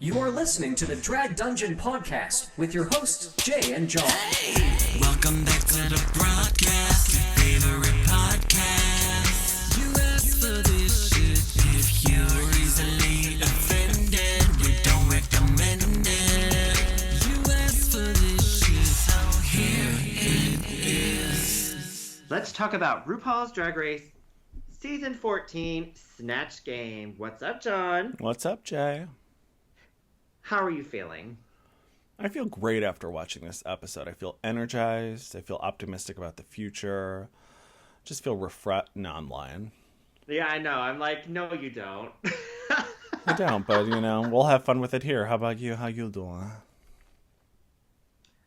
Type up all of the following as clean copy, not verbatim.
You are listening to the Drag Dungeon Podcast with your hosts, Jay and John. Hey, welcome back to the broadcast, your favorite podcast. You asked for this shit if you're easily offended. We don't recommend it. You asked for this shit, so here it is. Let's talk about RuPaul's Drag Race Season 14 Snatch Game. What's up, John? What's up, Jay? How are you feeling? I feel great after watching this episode. I feel energized. I feel optimistic about the future. Just feel refreshed. No, I'm lying. Yeah, I know. I'm like, no, you don't. I don't, but, we'll have fun with it here. How about you? How you doing?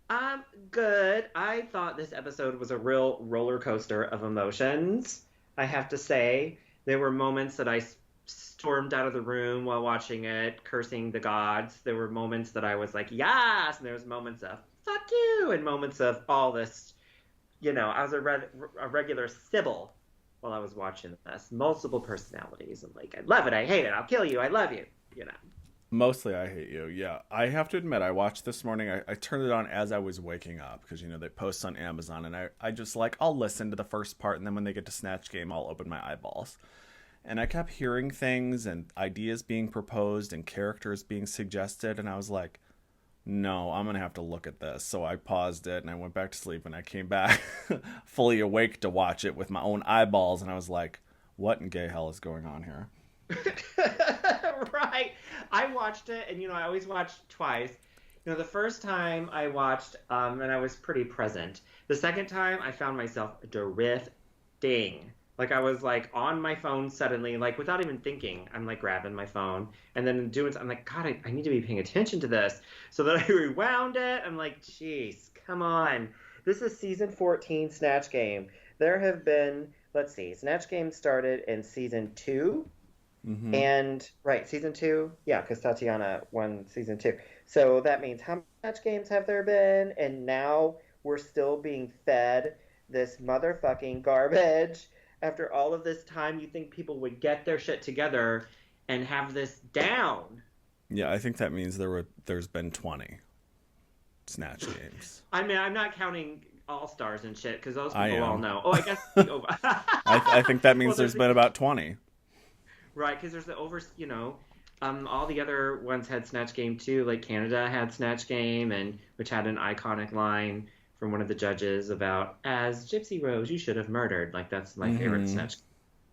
I'm good. I thought this episode was a real roller coaster of emotions. I have to say, there were moments that I stormed out of the room while watching it, cursing the gods. There were moments that I was like, yes! And there was moments of, fuck you! And moments of all this, I was a regular Sybil while I was watching this. Multiple personalities. I'm like, I love it, I hate it, I'll kill you, I love you, Mostly I hate you, yeah. I have to admit, I watched this morning, I turned it on as I was waking up, because, they post on Amazon, and I just I'll listen to the first part, and then when they get to Snatch Game, I'll open my eyeballs. And I kept hearing things and ideas being proposed and characters being suggested, and I was like, no, I'm going to have to look at this. So I paused it, and I went back to sleep, and I came back fully awake to watch it with my own eyeballs, and I was like, what in gay hell is going on here? Right. I watched it, and I always watch twice. The first time I watched, and I was pretty present. The second time, I found myself drifting. I was on my phone suddenly, without even thinking. I'm grabbing my phone, and then doing. I'm like, God, I need to be paying attention to this. So then I rewound it. I'm like, jeez, come on. This is season 14 Snatch Game. There have been, let's see, Snatch Game started in season 2. Mm-hmm. And, right, season 2? Yeah, because Tatiana won season 2. So that means how many Snatch Games have there been? And now we're still being fed this motherfucking garbage. After all of this time, you think people would get their shit together and have this down. Yeah, I think that means there's been 20 Snatch Games. I mean, I'm not counting All-Stars and shit, because those people all know. Oh, I guess... I think that means there's been about 20. Right, because there's all the other ones had Snatch Game too. Like Canada had Snatch Game, and which had an iconic line from one of the judges about, as Gypsy Rose, you should have murdered. That's my favorite Snatch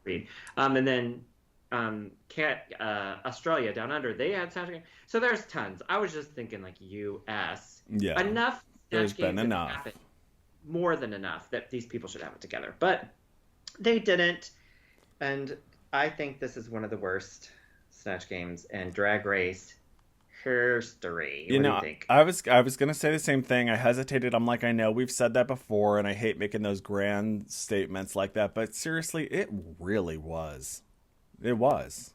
read. And then Australia, Down Under, they had Snatch Game. So there's tons. I was just thinking U.S. Yeah. Enough There's Snatch been enough. Happened. More than enough that these people should have it together. But they didn't. And I think this is one of the worst Snatch Games in Drag Race history. What do you think? I was going to say the same thing. I hesitated. I'm like, I know we've said that before, and I hate making those grand statements like that. But seriously, it really was. It was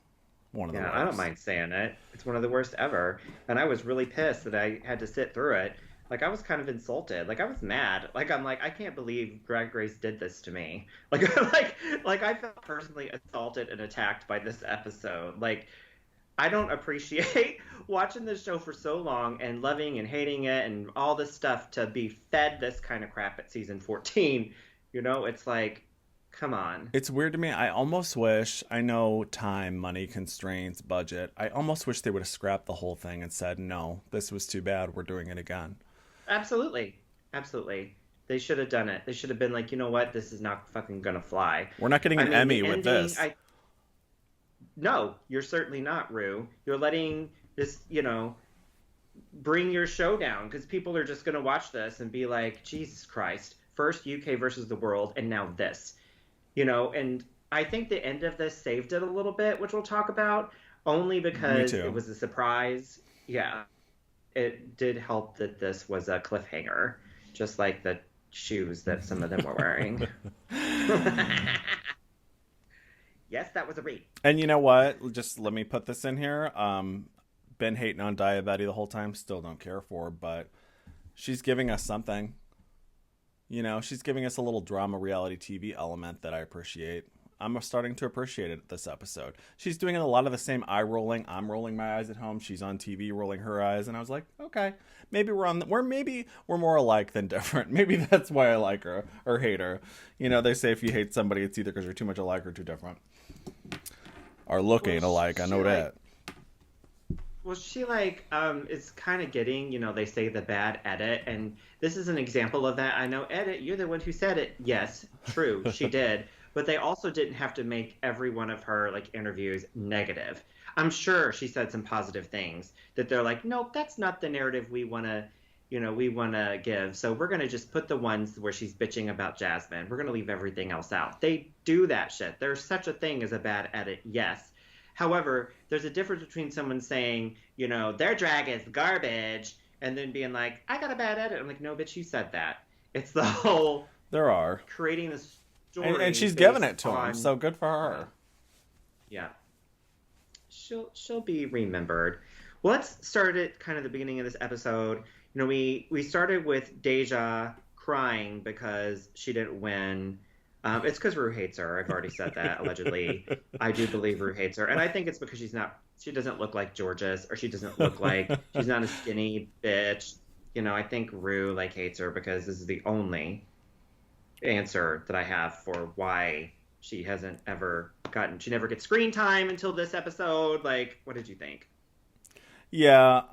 one of the worst. I don't mind saying it. It's one of the worst ever. And I was really pissed that I had to sit through it. I was kind of insulted. I was mad. I'm like, I can't believe Drag Race did this to me. I felt personally assaulted and attacked by this episode. I don't appreciate watching this show for so long and loving and hating it and all this stuff to be fed this kind of crap at season 14. It's come on. It's weird to me. I almost wish, I know time, money, constraints, budget. I almost wish they would have scrapped the whole thing and said, no, this was too bad. We're doing it again. Absolutely. They should have done it. They should have been like, you know what? This is not fucking gonna fly. We're not getting an Emmy with this. No, you're certainly not, Rue. You're letting this, bring your show down, because people are just gonna watch this and be like, Jesus Christ. First UK versus the world, and now this. And I think the end of this saved it a little bit, which we'll talk about, only because it was a surprise. Yeah. It did help that this was a cliffhanger, just like the shoes that some of them were wearing. Yes, that was a read. And you know what? Just let me put this in here. Been hating on Diabetti the whole time. Still don't care for her, but she's giving us something. She's giving us a little drama reality TV element that I appreciate. I'm starting to appreciate it this episode. She's doing a lot of the same eye rolling. I'm rolling my eyes at home. She's on TV rolling her eyes, and I was like, okay, maybe we're more alike than different. Maybe that's why I like her or hate her. You know, they say if you hate somebody, it's either because you're too much alike or too different. Our look ain't alike. I know that. Well, she is kind of getting, they say the bad edit, and this is an example of that. I know, edit, you're the one who said it. Yes, true, she did. But they also didn't have to make every one of her, interviews negative. I'm sure she said some positive things that they're like, nope, that's not the narrative we want to give. So we're going to just put the ones where she's bitching about Jasmine. We're going to leave everything else out. They do that shit. There's such a thing as a bad edit, yes. However, there's a difference between someone saying, their drag is garbage, and then being like, I got a bad edit. I'm like, no, bitch, you said that. It's the whole creating the story. And she's giving it to him, so good for her. Yeah. She'll be remembered. Well, let's start at kind of the beginning of this episode. We started with Deja crying because she didn't win. It's because Rue hates her. I've already said that, allegedly. I do believe Rue hates her. And I think it's because she doesn't look like Georges, or she doesn't look like, she's not a skinny bitch. I think Rue, hates her because this is the only answer that I have for why she hasn't ever she never gets screen time until this episode. What did you think? Yeah,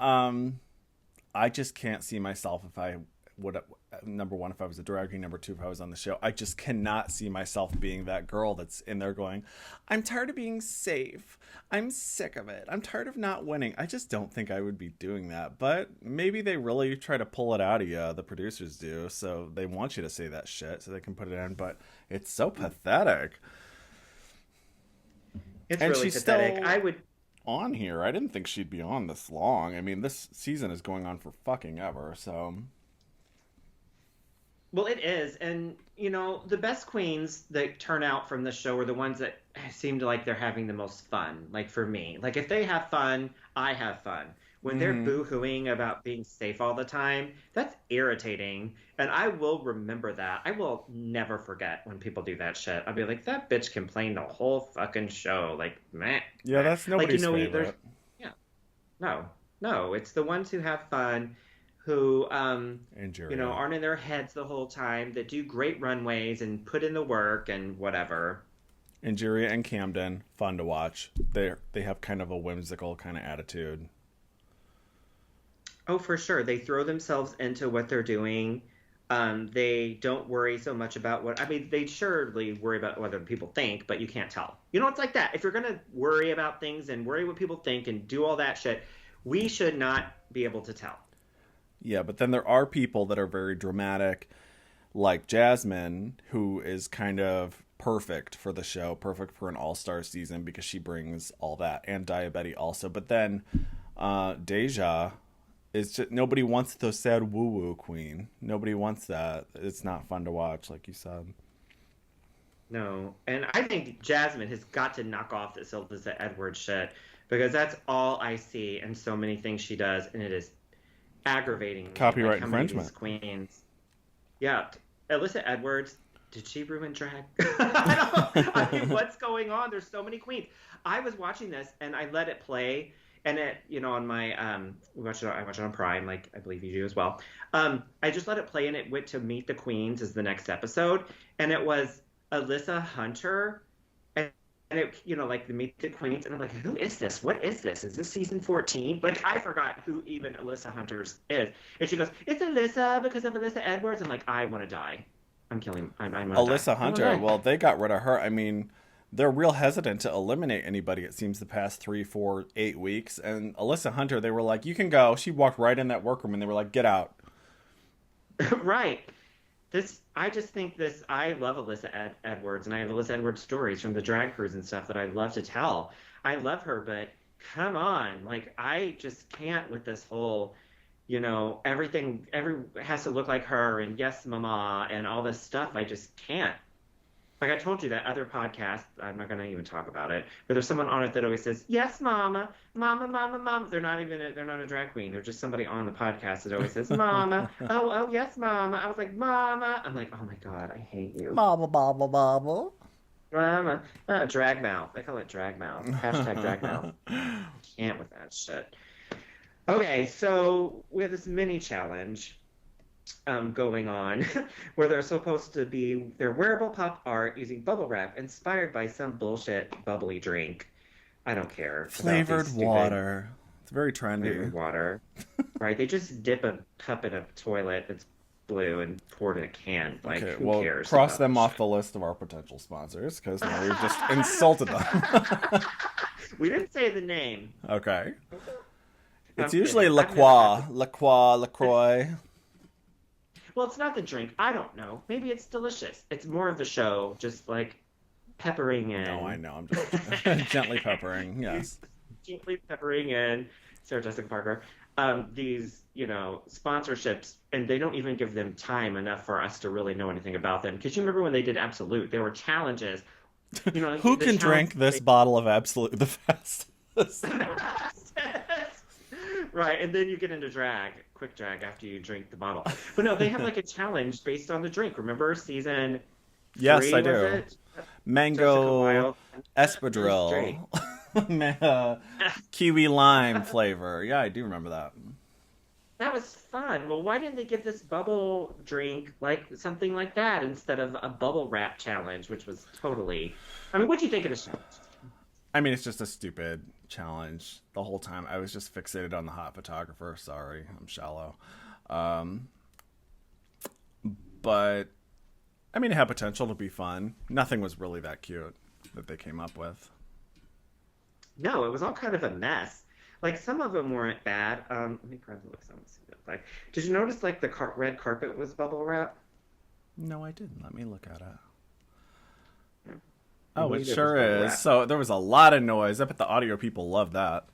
I just can't see myself if I would, number one, if I was a drag queen, number two, if I was on the show. I just cannot see myself being that girl that's in there going, I'm tired of being safe. I'm sick of it. I'm tired of not winning. I just don't think I would be doing that. But maybe they really try to pull it out of you. The producers do. So they want you to say that shit so they can put it in. But it's so pathetic. It's really pathetic. Still I would on here. I didn't think she'd be on this long. I mean, this season is going on for fucking ever. So... Well, it is. And, the best queens that turn out from the show are the ones that seem to they're having the most fun. For me. If they have fun, I have fun. When they're boo-hooing about being safe all the time, that's irritating. And I will remember that. I will never forget when people do that shit. I'll be like, that bitch complained the whole fucking show. Meh. Yeah, that's nobody's favorite. Yeah. No. It's the ones who have fun, who aren't in their heads the whole time, that do great runways and put in the work and whatever. Injuria and Camden, fun to watch. They have kind of a whimsical kind of attitude. Oh, for sure. They throw themselves into what they're doing. They don't worry so much about they surely worry about what other people think, but you can't tell. It's like that. If you're going to worry about things and worry what people think and do all that shit, we should not be able to tell. Yeah, but then there are people that are very dramatic, like Jasmine, who is kind of perfect for the show, perfect for an all-star season because she brings all that, and Diabetes also. But then Deja is just, nobody wants the sad woo-woo queen. Nobody wants that. It's not fun to watch, like you said. No, and I think Jasmine has got to knock off this Alyssa Edwards shit, because that's all I see in so many things she does, and it is aggravating. Copyright infringement. Queens. Yeah, Alyssa Edwards. Did she ruin drag? I mean, what's going on? There's so many queens. I was watching this and I let it play, and it, on my I watch it on Prime, like I believe you do as well. I just let it play, and it went to Meet the Queens as the next episode, and it was Alyssa Hunter. And it, the Meet the Queens, and I'm like, who is this? What is this? Is this season 14? I forgot who even Alyssa Hunter is. And she goes, it's Alyssa because of Alyssa Edwards. I'm like, I want to die. I'm killing. I'm Alyssa Hunter. Well, they got rid of her. I mean, they're real hesitant to eliminate anybody. It seems the past 3, 4, 8 weeks. And Alyssa Hunter, they were like, you can go. She walked right in that workroom, and they were like, get out. Right. I just think I love Alyssa Edwards, and I have Alyssa Edwards stories from the drag cruise and stuff that I love to tell. I love her, but come on. I just can't with this whole, everything has to look like her, and yes, mama, and all this stuff. I just can't. I told you, that other podcast, I'm not going to even talk about it, but there's someone on it that always says, yes, mama, mama, mama, mama. They're not a drag queen. They're just somebody on the podcast that always says, mama, oh, yes, mama. I was like, mama. I'm like, oh my God, I hate you. Mama, mama, mama. Drag mouth. They call it drag mouth. Hashtag drag mouth. Can't with that shit. Okay, so we have this mini challenge going on where they're supposed to be their wearable pop art using bubble wrap inspired by some bullshit bubbly drink. I don't care. Flavored water. It's very trendy. Flavored water. Right, they just dip a cup in a toilet that's blue and pour it in a can. Like, Okay, who well, cares? cross about them this off shit? the list of our potential sponsors because now we've just insulted them. We didn't say the name. Okay. It's I'm usually kidding. LaCroix. Well, it's not the drink. I don't know. Maybe it's delicious. It's more of the show, just like peppering in. No, I know. I'm just gently peppering. Yes. Gently peppering in. Sarah Jessica Parker. These, sponsorships, and they don't even give them time enough for us to really know anything about them. Because you remember when they did Absolute, there were challenges. Who can drink this bottle of Absolute the fastest? Right, and then you get into quick drag after you drink the bottle. But no, they have like a challenge based on the drink. Remember season Yes, 3, I was do. it? Mango Jessica espadrille. Kiwi lime flavor. Yeah, I do remember that. That was fun. Well, why didn't they give this bubble drink like something like that instead of a bubble wrap challenge, which was totally... I mean, what do you think of this challenge? I mean, it's just a stupid challenge the whole time. I was just fixated on the hot photographer. Sorry, I'm shallow. But, I mean, it had potential to be fun. Nothing was really that cute that they came up with. No, it was all kind of a mess. Like, some of them weren't bad. Let me probably look some and see what it like. Did you notice, like, the red carpet was bubble wrap? No, I didn't. Let me look at it. I Oh, believe it it sure was bubble is. wrap. So there was a lot of noise. I bet the audio people love that.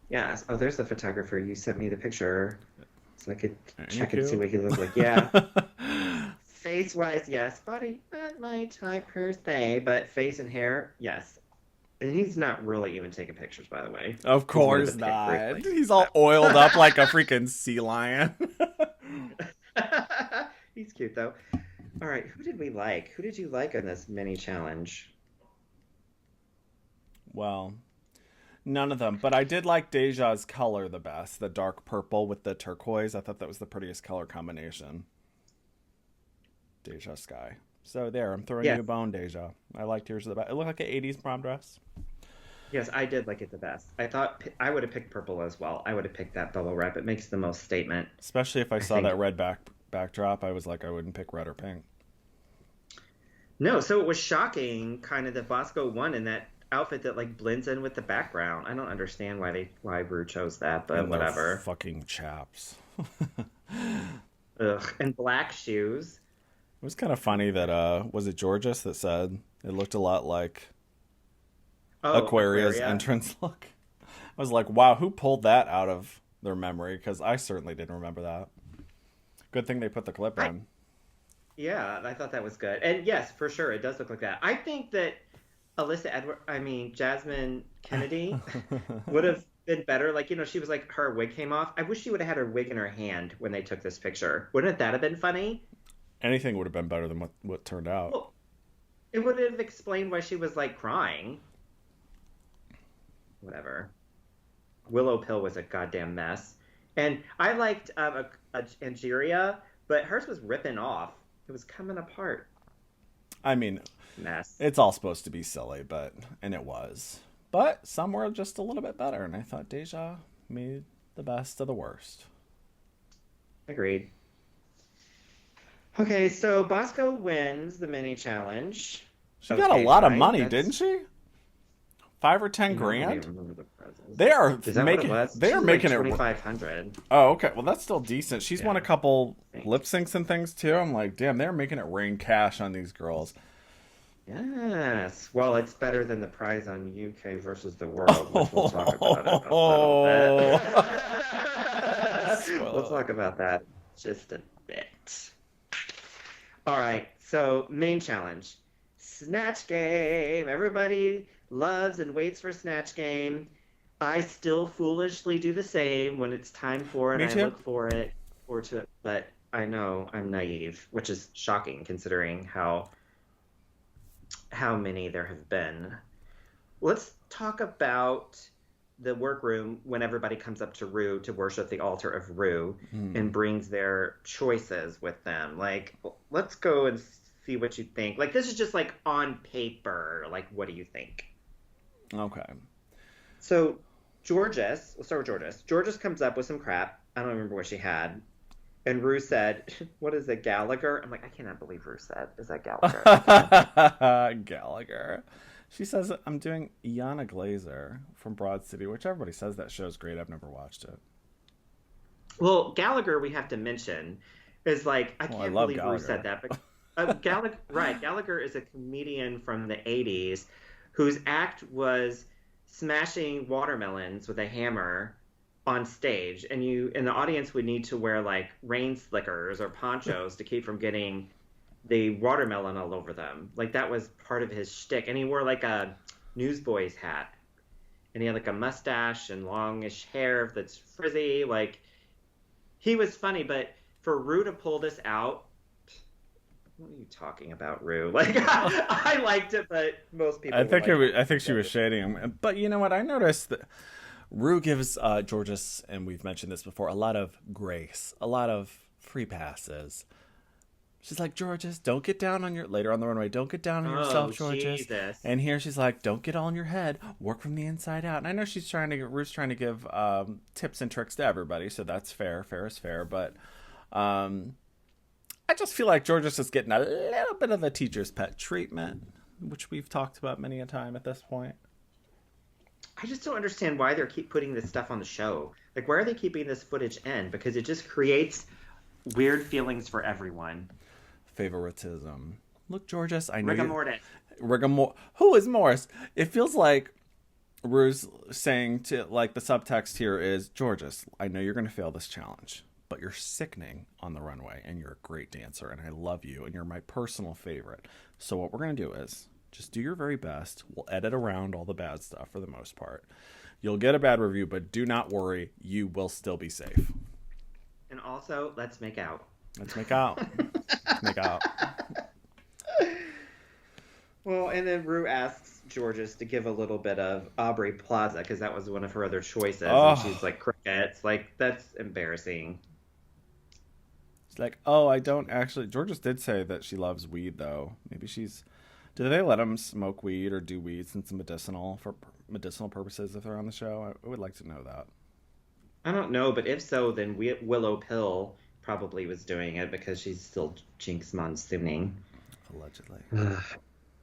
Yeah. Oh, there's the photographer. You sent me the picture so I could Thank check you. and see what he looked like. Yeah. Face-wise, yes. Body, not my type per se, but face and hair, yes. And he's not really even taking pictures, by the way. Of course He's one of the not. pick, like, He's all oiled up like a freaking sea lion. He's cute, though. All right, who did we like? Who did you like on this mini challenge? Well, none of them. But I did like Deja's color the best. The dark purple with the turquoise. I thought that was the prettiest color combination. Deja Sky. So there, I'm throwing you a bone, Deja. I liked yours the best. It looked like an 80s prom dress. Yes, I did like it the best. I thought I would have picked purple as well. I would have picked that bubble wrap. It makes the most statement. Especially if I saw think- that red backdrop. I was like, I wouldn't pick red or pink. No, so it was shocking, kind of, that Bosco won in that outfit that like blends in with the background. I don't understand why Rue chose that, but And those whatever. Fucking chaps. Ugh, and black shoes. It was kind of funny that, was it Georges that said it looked a lot like Aquaria's Aquaria. entrance look? I was like, wow, who pulled that out of their memory? Because I certainly didn't remember that. Good thing they put the clip in. Yeah, I thought that was good. And yes, for sure, it does look like that. I think that Jasmine Kennedy would have been better. Like, she was like, her wig came off. I wish she would have had her wig in her hand when they took this picture. Wouldn't that have been funny? Anything would have been better than what turned out. Well, it would have explained why she was like crying. Whatever. Willow Pill was a goddamn mess. And I liked Angeria, but hers was ripping off. It was coming apart. I mean, Mess. it's all supposed to be silly, and it was. But some were just a little bit better, and I thought Deja made the best of the worst. Agreed. Okay, so Bosco wins the mini challenge. She got a lot of fine. money, didn't she? 5 or 10 I don't grand? even remember the prizes. They are Is that making. what it was? They are She's making like it. 2,500. Oh, okay. Well, that's still decent. She's won a couple Thanks. lip syncs and things too. I'm like, damn, they're making it rain cash on these girls. Yes. Well, it's better than the prize on UK versus the world, which we'll talk about in a little bit. We'll talk about that just a bit. All right. So, main challenge. Snatch game. Everybody loves and waits for Snatch game. I still foolishly do the same when it's time for it. Me I too. look forward to it. But I know I'm naive, which is shocking considering how many there have been. Let's talk about the workroom when everybody comes up to Rue to worship the altar of Rue and brings their choices with them. Like, let's go and see what you think. Like, this is just like on paper. Like, what do you think? Okay. So, Georges, let's start with Georges. Georges comes up with some crap. I don't remember what she had. And Rue said, what is it, Gallagher? I'm like, I cannot believe Rue said, is that Gallagher? Gallagher. She says, I'm doing Iana Glazer from Broad City, which everybody says that show's great. I've never watched it. Well, Gallagher, we have to mention, is like, I can't believe Gallagher. Rue said that. But Gallagher is a comedian from the 80s whose act was smashing watermelons with a hammer on stage, and the audience would need to wear like rain slickers or ponchos to keep from getting the watermelon all over them. Like, that was part of his shtick. And he wore like a newsboy's hat, and he had like a mustache and longish hair that's frizzy. Like, he was funny. But for Rue to pull this out, what are you talking about, Rue? Like, I liked it, but most people. I think she was shading him. But you know what? I noticed that Rue gives Georges, and we've mentioned this before, a lot of grace, a lot of free passes. She's like, Georges, don't get down on later on the runway, don't get down on yourself, Georges. Jesus. And here she's like, don't get all in your head, work from the inside out. And I know Rue's trying to give tips and tricks to everybody, so that's fair. Fair is fair. But I just feel like Georges is getting a little bit of a teacher's pet treatment, which we've talked about many a time at this point. I just don't understand why they keep putting this stuff on the show. Like, why are they keeping this footage in? Because it just creates weird feelings for everyone. Favoritism. Look, Georges, I know Rigor mortis. Who is Morris? It feels like Rue's saying to, like, the subtext here is, Georges, I know you're going to fail this challenge, but you're sickening on the runway, and you're a great dancer, and I love you, and you're my personal favorite. So what we're going to do is just do your very best. We'll edit around all the bad stuff for the most part. You'll get a bad review, but do not worry. You will still be safe. And also, let's make out. Let's make out. Let's make out. Well, and then Rue asks Georges to give a little bit of Aubrey Plaza, because that was one of her other choices. Oh. And she's like, crickets. Like, that's embarrassing. It's like, oh, I don't actually... Georges did say that she loves weed, though. Maybe she's... Do they let them smoke weed or do weed since it's for medicinal purposes if they're on the show? I would like to know that. I don't know, but if so, then Willow Pill probably was doing it because she's still Jinx Monsooning. Allegedly.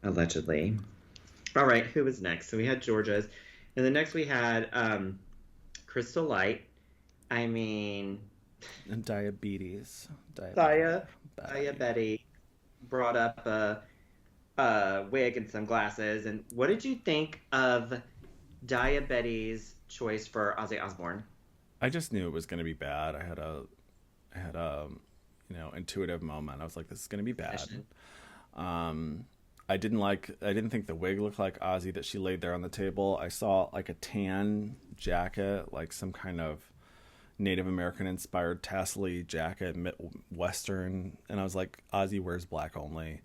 Allegedly. All right, who was next? So we had Georges. And then next we had Crystal Light. I mean... And diabetes. Betty brought up a wig and some glasses. And what did you think of Diabetes' choice for Ozzy Osbourne? I just knew it was going to be bad. I had a intuitive moment. I was like, this is going to be bad. I didn't think the wig looked like Ozzy that she laid there on the table. I saw like a tan jacket, like some kind of Native American inspired tassel-y jacket, Western, and I was like, Ozzy wears black only.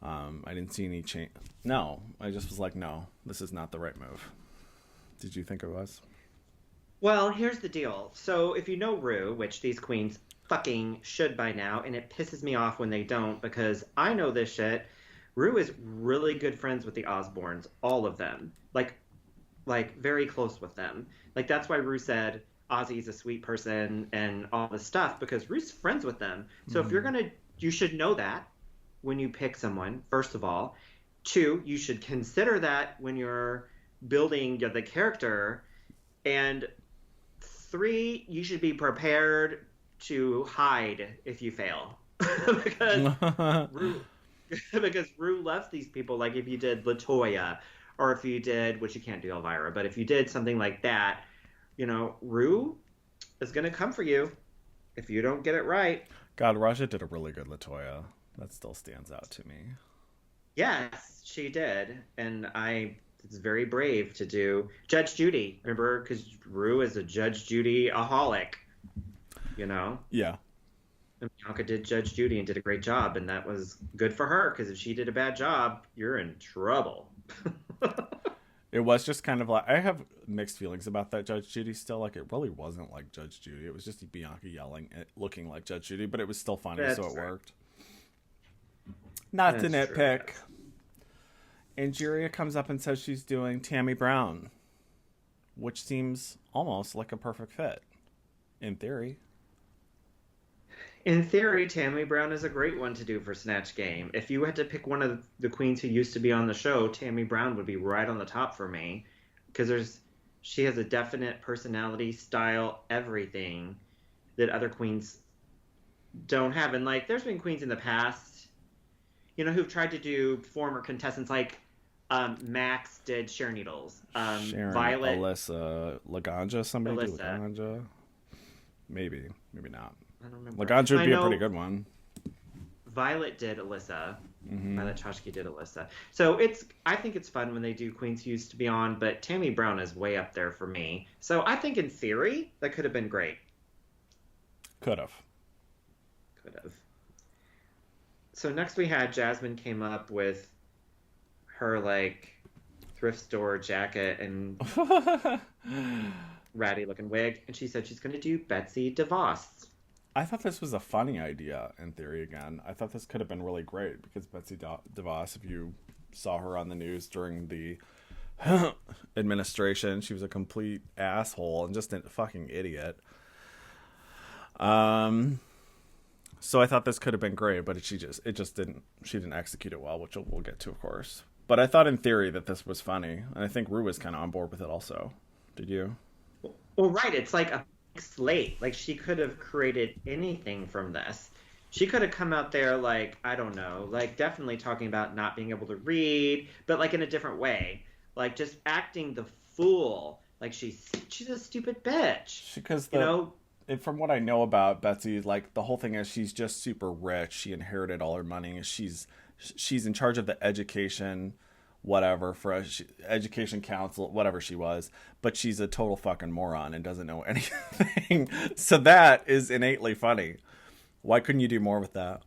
I didn't see any change. No, I just was like, no, this is not the right move. Did you think it was? Well, here's the deal. So if you know Rue, which these queens fucking should by now, and it pisses me off when they don't because I know this shit. Rue is really good friends with the Osbournes, all of them. Like very close with them. Like, that's why Rue said Ozzy's a sweet person and all this stuff, because Rue's friends with them. So if you should know that when you pick someone, first of all. 2, you should consider that when you're building the character. And 3, you should be prepared to hide if you fail. because Rue loves these people. Like, if you did LaToya, or if you did, which you can't do Elvira, but if you did something like that, Rue is going to come for you if you don't get it right. God, Raja did a really good LaToya. That still stands out to me. Yes, she did. And it's very brave to do Judge Judy. Remember, because Rue is a Judge Judy-aholic, Yeah. And Bianca did Judge Judy and did a great job, and that was good for her because if she did a bad job, you're in trouble. It was just kind of like, I have mixed feelings about that Judge Judy still. Like, it really wasn't like Judge Judy. It was just Bianca yelling, looking like Judge Judy, but it was still funny, That's so it true. worked. Not to That's true, nitpick. yes. Angeria comes up and says she's doing Tammy Brown, which seems almost like a perfect fit, in theory. In theory, Tammy Brown is a great one to do for Snatch Game. If you had to pick one of the queens who used to be on the show, Tammy Brown would be right on the top for me because she has a definite personality, style, everything that other queens don't have. And like, there's been queens in the past, you know, who've tried to do former contestants like Max did Sharon Needles, Sharon, Violet, Alyssa, Laganja, somebody do Alyssa. Laganja? Maybe not. I don't remember. Laganja would I be a know pretty good one. Violet did Alyssa. Mm-hmm. Violet Chachki did Alyssa. So I think it's fun when they do queens who used to be on, but Tammy Brown is way up there for me. So I think in theory that could have been great. Could have. So next we had Jasmine came up with her like thrift store jacket and ratty looking wig, and she said she's going to do Betsy Devos. I thought this was a funny idea in theory again. I thought this could have been really great because Betsy DeVos, if you saw her on the news during the administration, she was a complete asshole and just a fucking idiot. So I thought this could have been great, but she didn't execute it well, which we'll get to, of course. But I thought in theory that this was funny, and I think Rue was kind of on board with it also. Did you? Well, right. It's like a slate. Like she could have created anything from this. She could have come out there like, I don't know, like definitely talking about not being able to read, but like in a different way. Like just acting the fool. Like she's a stupid bitch. Because you know, from what I know about Betsy, like the whole thing is she's just super rich. She inherited all her money. She's in charge of the education, whatever, for education council, whatever she was. But she's a total fucking moron and doesn't know anything. So that is innately funny. Why couldn't you do more with that?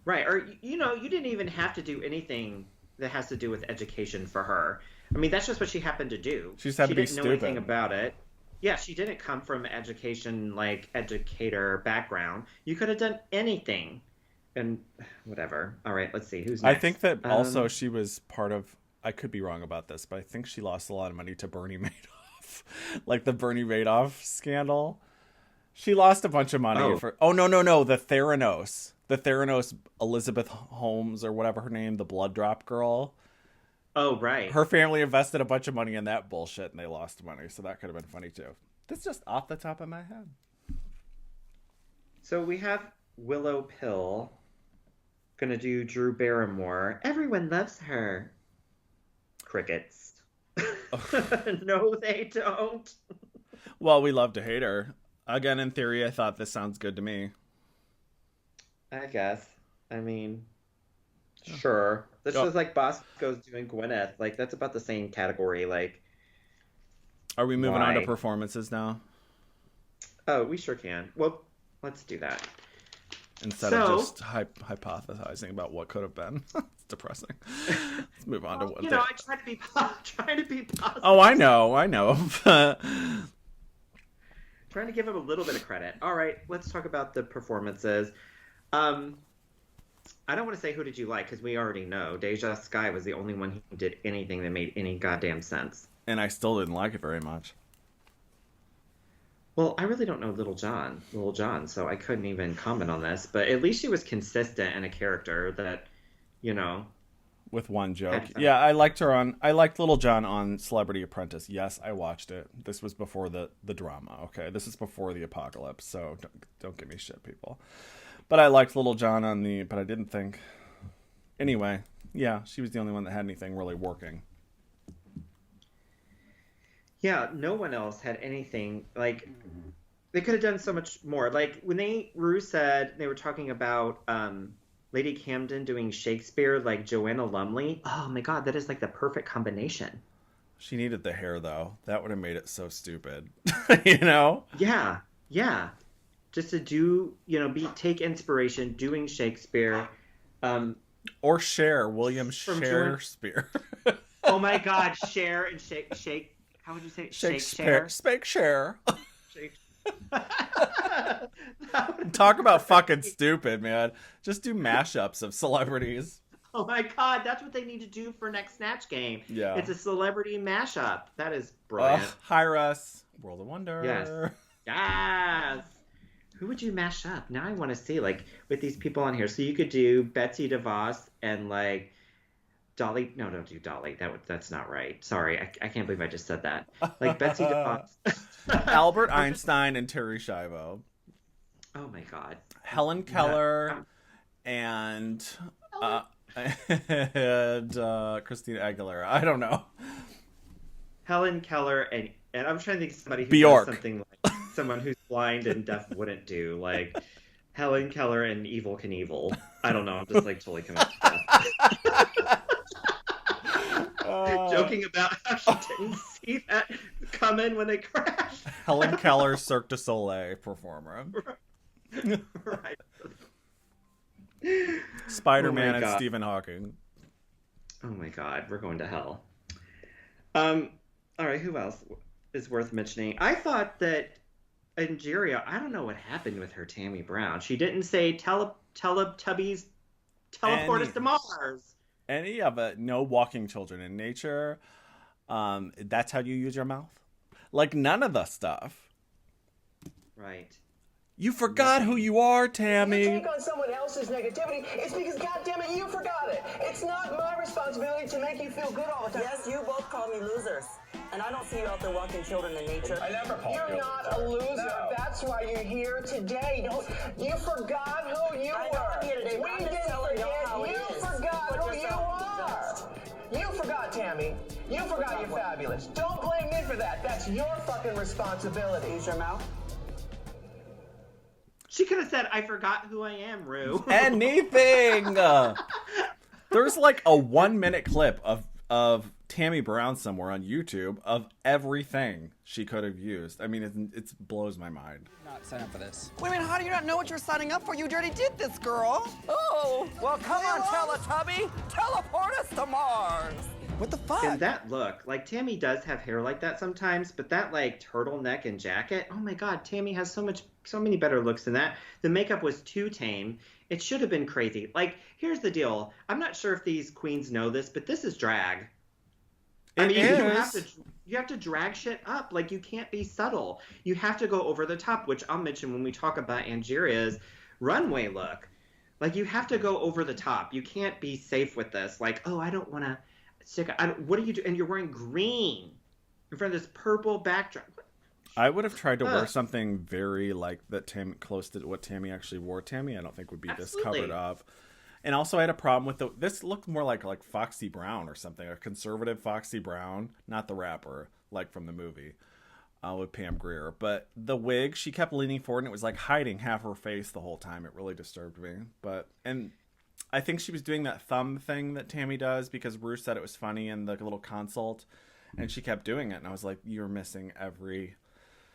Right. Or, you know, you didn't even have to do anything that has to do with education for her. I mean, that's just what she happened to do. She just had to be didn't know stupid. anything about it. Yeah, she didn't come from education, like, educator background. You could have done anything. And whatever. All right, let's see. Who's next? I think that also she was part of, I could be wrong about this, but I think she lost a lot of money to Bernie Madoff. Like the Bernie Madoff scandal. She lost a bunch of money for, the Theranos. The Theranos Elizabeth Holmes or whatever her name, the blood drop girl. Oh, right. Her family invested a bunch of money in that bullshit and they lost money, so that could have been funny too. That's just off the top of my head. So we have Willow Pill gonna do Drew Barrymore. Everyone loves her. Crickets. No, they don't. Well, we love to hate her. Again, in theory, I thought this sounds good to me. I guess. I mean, sure. This is like Bosco's doing Gwyneth. Like, that's about the same category. Like, are we moving on to performances now? Oh, we sure can. Well, let's do that. Instead of just hypothesizing about what could have been. It's depressing. Let's move on to what. I try to be positive. Oh, I know. Trying to give him a little bit of credit. All right, let's talk about the performances. I don't want to say who did you like because we already know. Deja Skye was the only one who did anything that made any goddamn sense. And I still didn't like it very much. Well, I really don't know Little John, so I couldn't even comment on this. But at least she was consistent in a character that, with one joke. Yeah, I liked Little John on Celebrity Apprentice. Yes, I watched it. This was before the drama, okay? This is before the apocalypse, so don't give me shit, people. But I liked Little John but I didn't think... Anyway, yeah, she was the only one that had anything really working. Yeah, no one else had anything, like... They could have done so much more. Like, when Rue said they were talking about... Lady Camden doing Shakespeare like Joanna Lumley. Oh my god, that is like the perfect combination. She needed the hair though. That would have made it so stupid. Yeah. just to do, take inspiration doing Shakespeare. Or William From Shakespeare. Oh my God, Cher and Shake. How would you say it? Shakespeare. Share. Shake. Talk about fucking stupid, man. Just do mashups of celebrities. Oh my God, that's what they need to do for next Snatch game. Yeah. It's a celebrity mashup. That is brilliant. Hire us. World of Wonder. Yes. Yes. Who would you mash up? Now I want to see, like, with these people on here. So you could do Betsy DeVos and, like, Dolly. No, don't do Dolly. That's not right. Sorry. I can't believe I just said that. Like, Betsy DeVos. Albert Einstein and Terry Schiavo. Oh, my God. Helen Keller and Christina Aguilera. I don't know. Helen Keller and I'm trying to think of somebody who Bjork. does something like someone who's blind and deaf wouldn't do, like Helen Keller and Evel Knievel. I don't know. I'm just like totally coming up with that. Joking about how she didn't see that coming when they crashed. Helen Keller, Cirque du Soleil performer. Right. Spider-Man Oh my and God. Stephen Hawking. Oh my God, we're going to hell. All right, who else is worth mentioning? I thought that Angeria, I don't know what happened with her Tammy Brown. She didn't say Teletubbies teleport us to Mars. Any of it, no walking children in nature. That's how you use your mouth? Like, none of the stuff. Right. You forgot who you are, You Tammy. take on someone else's negativity, it's because, goddammit, you forgot it. It's not my responsibility to make you feel good all the time. Yes, you both call me losers. And I don't see you out there walking children in nature. I never called you. You're not a loser. No. That's why you're here today. You forgot who you I were. know I'm here today, but We I'm just didn't telling forget. y'all how it You is. forgot Put who you yourself are. You forgot, Tammy. You forgot you're fabulous. Don't blame me for that. That's your fucking responsibility. Use your mouth. She could have said, I forgot who I am, Rue. Anything. There's like a 1-minute clip of Tammy Brown somewhere on YouTube of everything she could have used. I mean, it blows my mind. Not sign up for this. Wait a minute, how do you not know what you're signing up for? You already did this, girl. Oh, well, come on, Teletubby. Teleport us to Mars. What the fuck? And that look, like Tammy does have hair like that sometimes, but that like turtleneck and jacket, oh my God, Tammy has so many better looks than that. The makeup was too tame. It should have been crazy. Like, here's the deal. I'm not sure if these queens know this, but this is drag. I mean, you have to drag shit up. Like, you can't be subtle. You have to go over the top, which I'll mention when we talk about Angeria's runway look. Like, you have to go over the top. You can't be safe with this. Like, oh, I don't want to what do you do? And you're wearing green in front of this purple backdrop. I would have tried to wear something very like that close to what Tammy actually wore. Tammy, I don't think would be this covered up. And also, I had a problem with this looked more like Foxy Brown or something, a conservative Foxy Brown, not the rapper like from the movie with Pam Grier. But the wig, she kept leaning forward, and it was like hiding half her face the whole time. It really disturbed me. And I think she was doing that thumb thing that Tammy does because Rue said it was funny in the little consult, and she kept doing it. And I was like, you're missing every...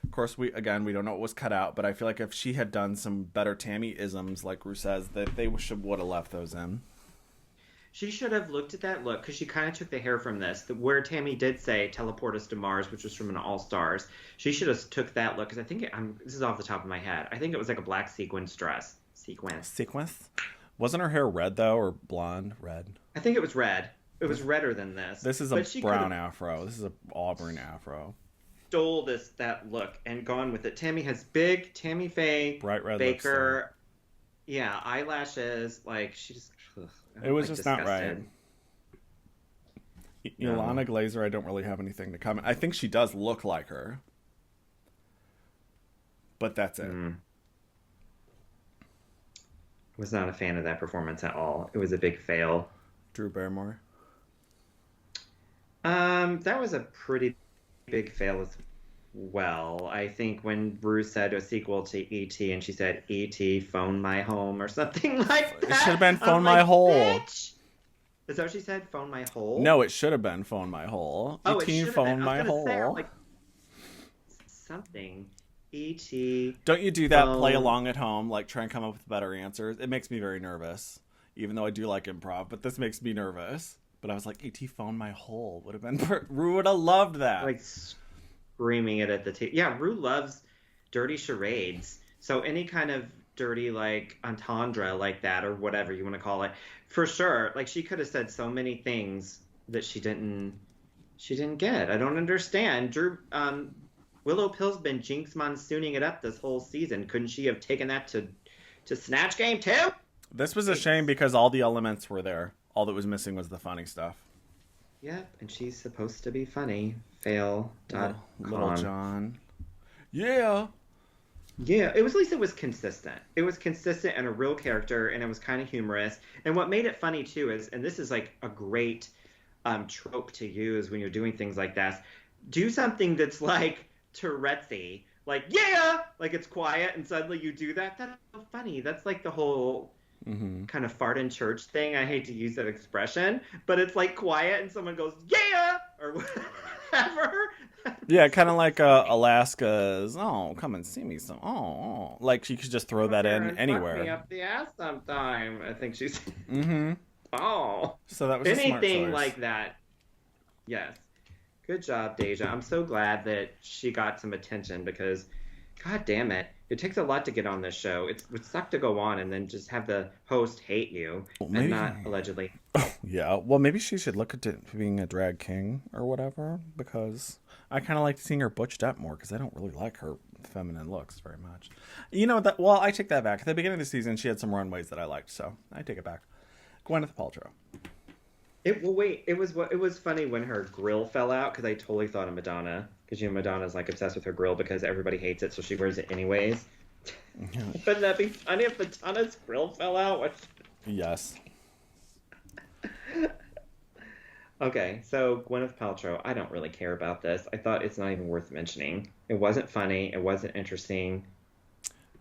Of course, we don't know what was cut out, but I feel like if she had done some better Tammy-isms, like Rue says, that they would have left those in. She should have looked at that look, because she kind of took the hair from this, where Tammy did say, teleport us to Mars, which was from an All-Stars. She should have took that look, because I think, this is off the top of my head, I think it was like a black sequins dress. Sequence? Wasn't her hair red, though, or blonde? Red? I think it was red. It was redder than this. This is a brown afro. This is an auburn afro. Stole that look and gone with it. Tammy has big Tammy Faye, bright red Baker, eyelashes. Like, she just... It was just disgusting. Not right. Ilana Glazer, I don't really have anything to comment. I think she does look like her. But that's it. Was not a fan of that performance at all. It was a big fail. Drew Barrymore? That was a pretty big fail as well. I think when Bruce said a sequel to E.T. and she said, E.T. phone my home or something like that. It should have been phone my hole. Bitch. Is that what she said? Phone my hole? No, it should have been phone my hole. Oh, E.T. phone my hole. Like something. E.T. Don't you do that? Play along at home, like try and come up with better answers. It makes me very nervous, even though I do like improv. But this makes me nervous. But I was like, E.T. phone my hole would have been. Rue would have loved that. Like screaming it at the table. Yeah, Rue loves dirty charades. So any kind of dirty like entendre like that, or whatever you want to call it, for sure. Like she could have said so many things that she didn't get. I don't understand. Willow Pill's been Jinx Monsooning it up this whole season. Couldn't she have taken that to Snatch Game too? This was a shame because all the elements were there. All that was missing was the funny stuff. Yep, and she's supposed to be funny. Fail. Little John. Yeah. Yeah, at least it was consistent. It was consistent and a real character, and it was kind of humorous. And what made it funny too is, and this is like a great trope to use when you're doing things like this, do something that's like Tourette'sy, like yeah, like it's quiet, and suddenly you do that. That's so funny. That's like the whole kind of fart in church thing. I hate to use that expression, but it's like quiet, and someone goes yeah or whatever. Yeah, kind of like Alaska's. Oh, come and see me. Like you could just throw that in anywhere. Fuck me up the ass sometime. I think she's. Oh, so that was anything like that. Yes, good job, Deja. I'm so glad that she got some attention because, god damn it, it takes a lot to get on this show. It would suck to go on and then just have the host hate you and not allegedly. Oh, yeah, well, maybe she should look at being a drag king or whatever because I kind of like seeing her butched up more because I don't really like her feminine looks very much. You know that? Well, I take that back. At the beginning of the season, she had some runways that I liked, so I take it back. Gwyneth Paltrow. It was funny when her grill fell out because I totally thought of Madonna because Madonna's like obsessed with her grill because everybody hates it, so she wears it anyways. Wouldn't that be funny if Madonna's grill fell out? Yes. Okay, so Gwyneth Paltrow, I don't really care about this. I thought it's not even worth mentioning. It wasn't funny. It wasn't interesting.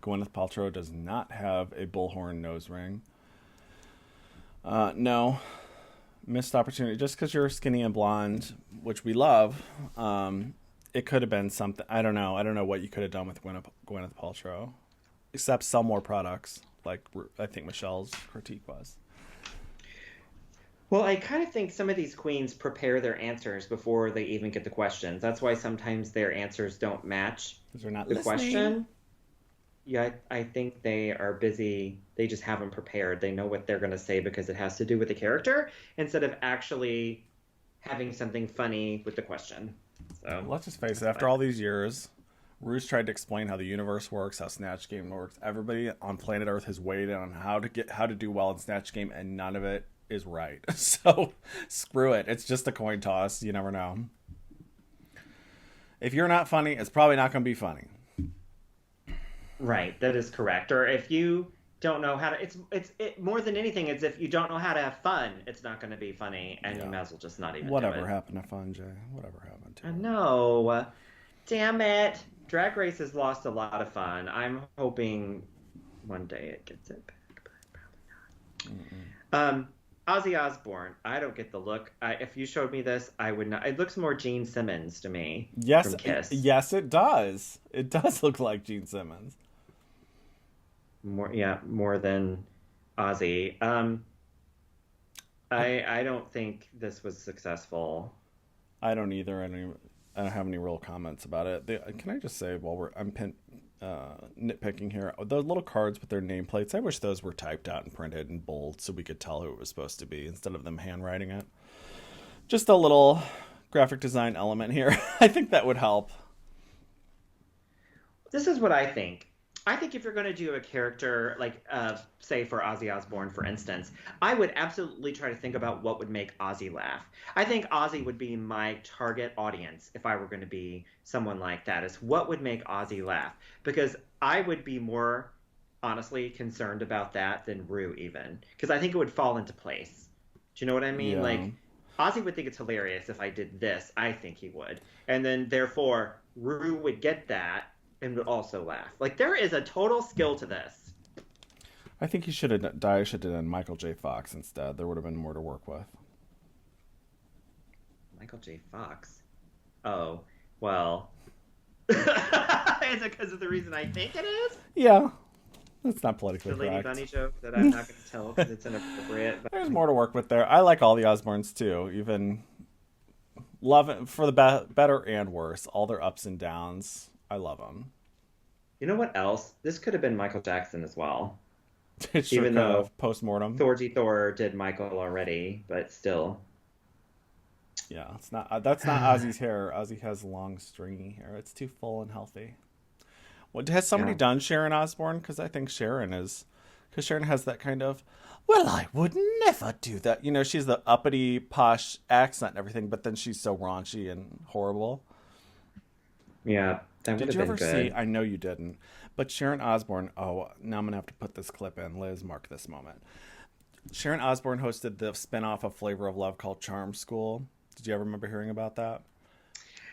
Gwyneth Paltrow does not have a bullhorn nose ring. No. Missed opportunity. Just because you're skinny and blonde, which we love, it could have been something. I don't know. I don't know what you could have done with Gwyneth Paltrow. Except sell more products, like I think Michelle's critique was. Well, I kind of think some of these queens prepare their answers before they even get the questions. That's why sometimes their answers don't match They're not the listening. question. Yeah, I think they are busy. They just haven't prepared. They know what they're going to say because it has to do with the character instead of actually having something funny with the question. So let's just face it. After all these years, Rue's tried to explain how the universe works, how Snatch Game works. Everybody on planet Earth has weighed in on how to do well in Snatch Game, and none of it is right. So screw it. It's just a coin toss. You never know. If you're not funny, it's probably not going to be funny. Right, that is correct. Or if you don't know how to, it's more than anything, it's if you don't know how to have fun, it's not going to be funny, and you might as well just not even Whatever do it. happened to fun, Jay? Whatever happened to it? I know. Damn it. Drag Race has lost a lot of fun. I'm hoping one day it gets it back, but probably not. Ozzy Osbourne. I don't get the look. If you showed me this, I would not. It looks more Gene Simmons to me. Yes, from Kiss. Yes, it does. It does look like Gene Simmons. More than Ozzy. I don't think this was successful. I don't either. I don't have any real comments about it. Can I just say while I'm nitpicking here, those little cards with their nameplates, I wish those were typed out and printed in bold so we could tell who it was supposed to be instead of them handwriting it. Just a little graphic design element here. I think that would help. This is what I think. I think if you're going to do a character, like, say for Ozzy Osbourne, for instance, I would absolutely try to think about what would make Ozzy laugh. I think Ozzy would be my target audience if I were going to be someone like that, is what would make Ozzy laugh. Because I would be more, honestly, concerned about that than Rue even. Because I think it would fall into place. Do you know what I mean? Yeah. Like, Ozzy would think it's hilarious if I did this. I think he would. And then, therefore, Rue would get that and would also laugh. Like, there is a total skill to this. I think he should have done Michael J. Fox instead. There would have been more to work with. Michael J. Fox? Oh, well. say it's because of the reason I think it is. Yeah. That's not politically The Lady correct. Bunny joke that I'm not going to tell because it's inappropriate. But... There's more to work with there. I like all the Osbournes too. Even love it for the better and worse. All their ups and downs. I love them. You know what else? This could have been Michael Jackson as well. Even though post-mortem. Thorgy Thor did Michael already, but still. Yeah, it's not. That's not Ozzy's hair. Ozzy has long, stringy hair. It's too full and healthy. What has somebody done Sharon Osbourne? Because I think Sharon is. Because Sharon has that kind of. Well, I would never do that. You know, she's the uppity, posh accent and everything, but then she's so raunchy and horrible. Yeah, that would have been good. Did you ever see? I know you didn't, but Sharon Osbourne. Oh, now I'm gonna have to put this clip in. Liz, mark this moment. Sharon Osbourne hosted the spinoff of Flavor of Love called Charm School. Did you ever remember hearing about that?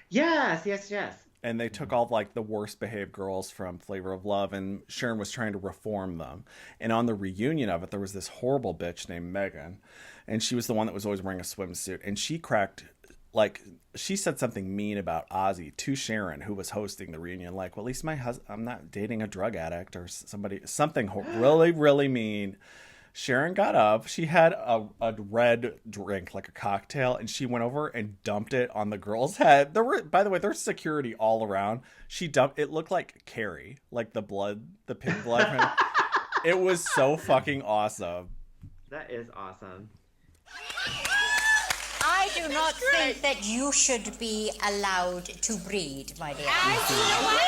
Yes. And they took all like the worst behaved girls from Flavor of Love, and Sharon was trying to reform them. And on the reunion of it, there was this horrible bitch named Megan, and she was the one that was always wearing a swimsuit. And she cracked, like, she said something mean about Ozzy to Sharon, who was hosting the reunion. Like, well, at least my husband, I'm not dating a drug addict or something really, really mean. Sharon got up. She had a red drink, like a cocktail, and she went over and dumped it on the girl's head. By the way, there's security all around. She dumped. It looked like Carrie, like the pink blood. It was so fucking awesome. That is awesome. I do not think that you should be allowed to breed, my dear. You know what?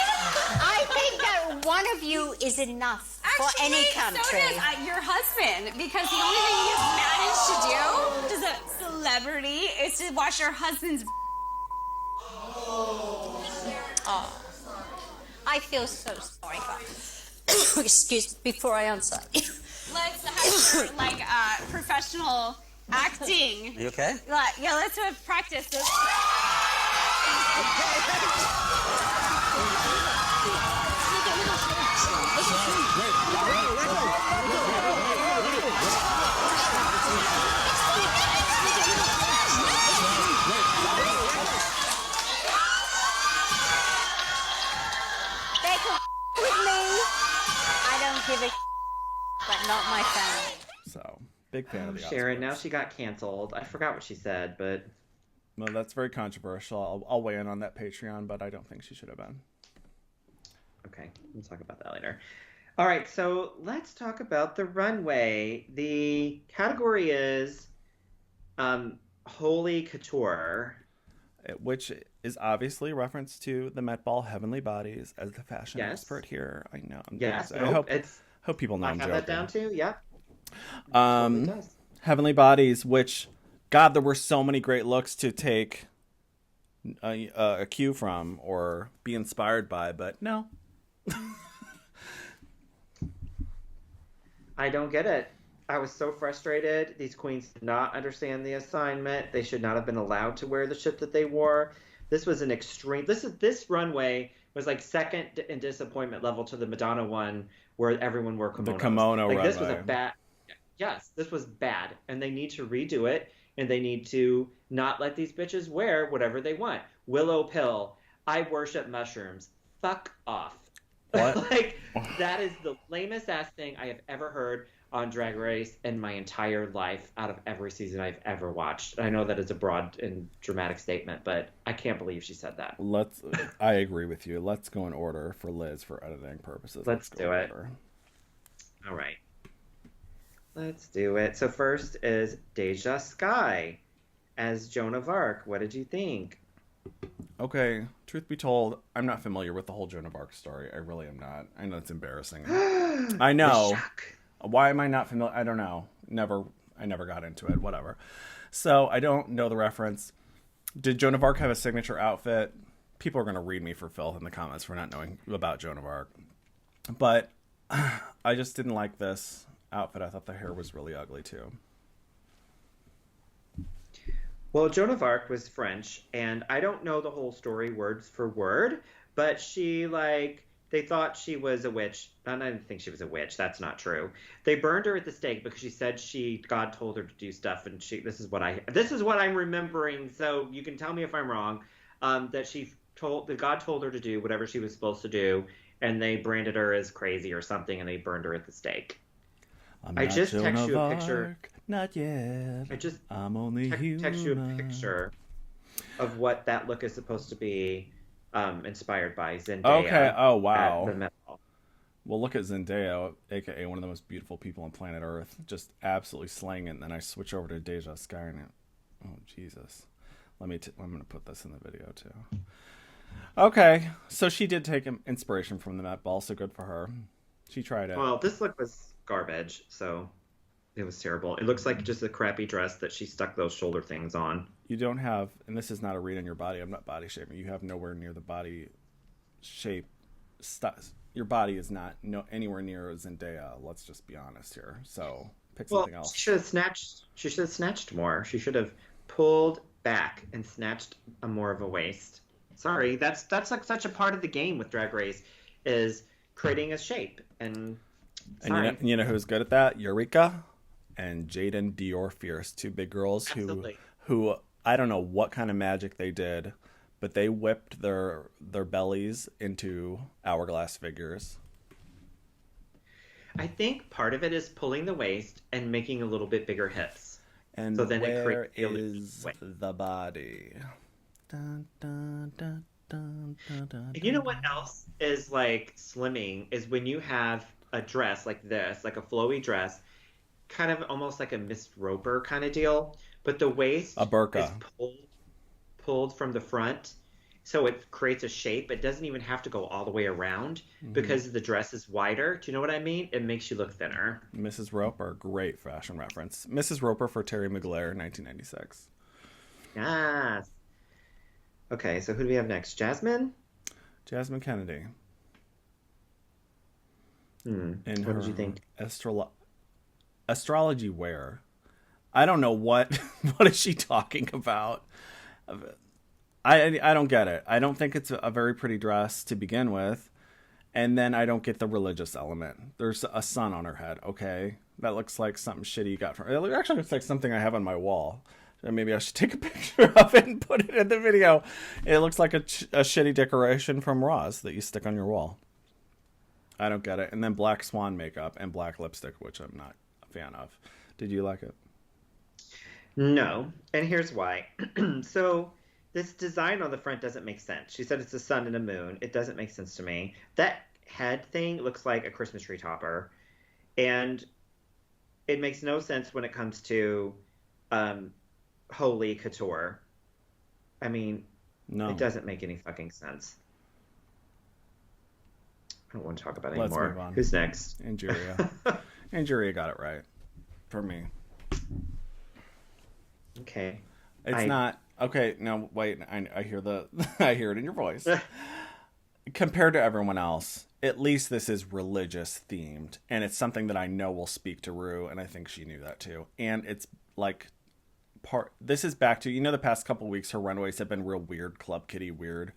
I think that one of you is enough for any country. So does your husband, because the only thing he's managed to do as a celebrity is to watch your husband's. Oh, I feel so sorry for. Excuse me before I answer. Let's have your, professional acting. You okay? Yeah, let's have practice. They can with me. I don't give a but not my family. So, big fan of the Sharon, Osbournes. now she got canceled. I forgot what she said, but... No, that's very controversial. I'll weigh in on that Patreon, but I don't think she should have been. Okay, we'll talk about that later. All right, so let's talk about the runway. The category is Holy Couture. Which is obviously a reference to the Met Ball Heavenly Bodies. As the fashion Yes. expert here, I know. Yes, I hope people know I I'm have joking. that down too, yep. Heavenly Bodies, which, God, there were so many great looks to take a cue from or be inspired by, but no. I don't get it. I was so frustrated. These queens did not understand the assignment. They should not have been allowed to wear the shit that they wore. This was an extreme. This runway was like second in disappointment level to the Madonna one, where everyone wore kimonos. The kimono like runway. This was a bad. Yes, this was bad, and they need to redo it, and they need to not let these bitches wear whatever they want. Willow Pill. I worship mushrooms. Fuck off. What? Like, that is the lamest ass thing I have ever heard on Drag Race in my entire life out of every season I've ever watched. I know that is a broad and dramatic statement, but I can't believe she said that. I agree with you. Let's go in order for Liz for editing purposes. Let's go do in it. order. All right. Let's do it. So first is Deja Skye as Joan of Arc. What did you think? Okay, truth be told, I'm not familiar with the whole Joan of Arc story. I really am not. I know it's embarrassing. I know. The shock. Why am I not familiar? I don't know. I never got into it. Whatever. So I don't know the reference. Did Joan of Arc have a signature outfit? People are going to read me for filth in the comments for not knowing about Joan of Arc. But I just didn't like this outfit. I thought the hair was really ugly too. Well, Joan of Arc was French, and I don't know the whole story word for word, but she, they thought she was a witch. And I didn't think she was a witch. That's not true. They burned her at the stake because she said God told her to do stuff, and this is what I'm remembering, so you can tell me if I'm wrong, that she God told her to do whatever she was supposed to do, and they branded her as crazy or something, and they burned her at the stake. I just text you a picture. Not yet. I'm only human. Text you a picture of what that look is supposed to be, inspired by Zendaya. Okay. Oh wow. At the Met Ball. Well, look at Zendaya, aka one of the most beautiful people on planet Earth, just absolutely slaying it. And then I switch over to Deja Skynet. Oh Jesus. I'm gonna put this in the video too. Okay, so she did take inspiration from the Met Ball, so good for her. She tried it. Well, this look was garbage, so it was terrible. It looks like just a crappy dress that she stuck those shoulder things on. You don't have, and this is not a read on your body. I'm not body shaming. You have nowhere near the body shape. Your body is not anywhere near Zendaya. Let's just be honest here. So pick something else. She should have snatched more. She should have pulled back and snatched more of a waist. Sorry, that's like such a part of the game with Drag Race, is creating a shape. And you know who's good at that? Eureka and Jaden Dior Fierce, two big girls who I don't know what kind of magic they did, but they whipped their bellies into hourglass figures. I think part of it is pulling the waist and making a little bit bigger hips. And so then where is the body? Dun, dun, dun, dun, dun, dun, you know what else is like slimming is when you have a dress like this, like a flowy dress, kind of almost like a Miss Roper kind of deal, but the waist a burqa is pulled from the front, so it creates a shape. It doesn't even have to go all the way around because the dress is wider. Do you know what I mean? It makes you look thinner. Mrs. Roper, great fashion reference. Mrs. Roper for Terry McGuire, 1996. Yes. Okay, so who do we have next? Jasmine? Jasmine Kennedy. What did you think? Astrology wear. I don't know what is she talking about. I don't get it. I don't think it's a very pretty dress to begin with. And then I don't get the religious element. There's a sun on her head, okay? That looks like something shitty you got from... It actually looks like something I have on my wall. Maybe I should take a picture of it and put it in the video. It looks like a shitty decoration from Ross that you stick on your wall. I don't get it. And then black swan makeup and black lipstick, which I'm not a fan of. Did you like it? No. And here's why. So this design on the front doesn't make sense. She said it's a sun and a moon. It doesn't make sense to me. That head thing looks like a Christmas tree topper. And it makes no sense when it comes to... holy couture. I mean, no. It doesn't make any fucking sense. I don't want to talk about it anymore. Let's move on. Who's next? Angeria. Angeria got it right. For me. Okay. It's not... Okay, now, wait. I hear I hear it in your voice. Compared to everyone else, at least this is religious themed. And it's something that I know will speak to Rue, and I think she knew that too. And it's like... This is back to, the past couple weeks her runways have been real weird, Club Kitty weird.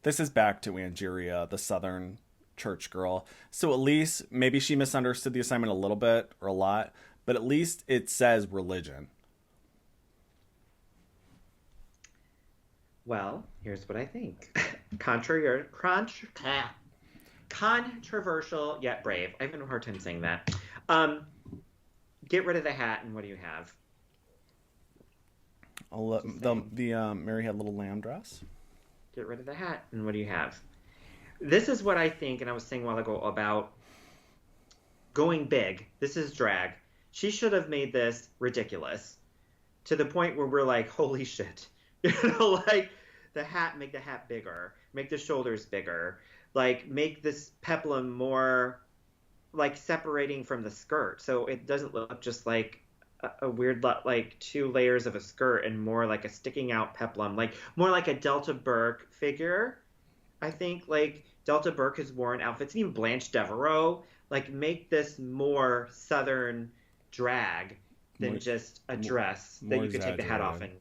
This is back to Angeria, the Southern church girl. So at least maybe she misunderstood the assignment a little bit or a lot, but at least it says religion. Well, here's what I think. Controversial yet brave. I have a hard time saying that. Get rid of the hat, and what do you have? The Mary Had Little Lamb dress. Get rid of the hat, and what do you have? This is what I think, and I was saying a while ago about going big. This is drag. She should have made this ridiculous to the point where we're like, holy shit. Like make the hat bigger, make the shoulders bigger, like make this peplum more like separating from the skirt, so it doesn't look just like a weird, like 2 layers of a skirt and more like a sticking out peplum, like more like a Delta Burke figure. I think like Delta Burke has worn outfits, and even Blanche Devereaux, like make this more Southern drag than just a dress that you could take the hat off and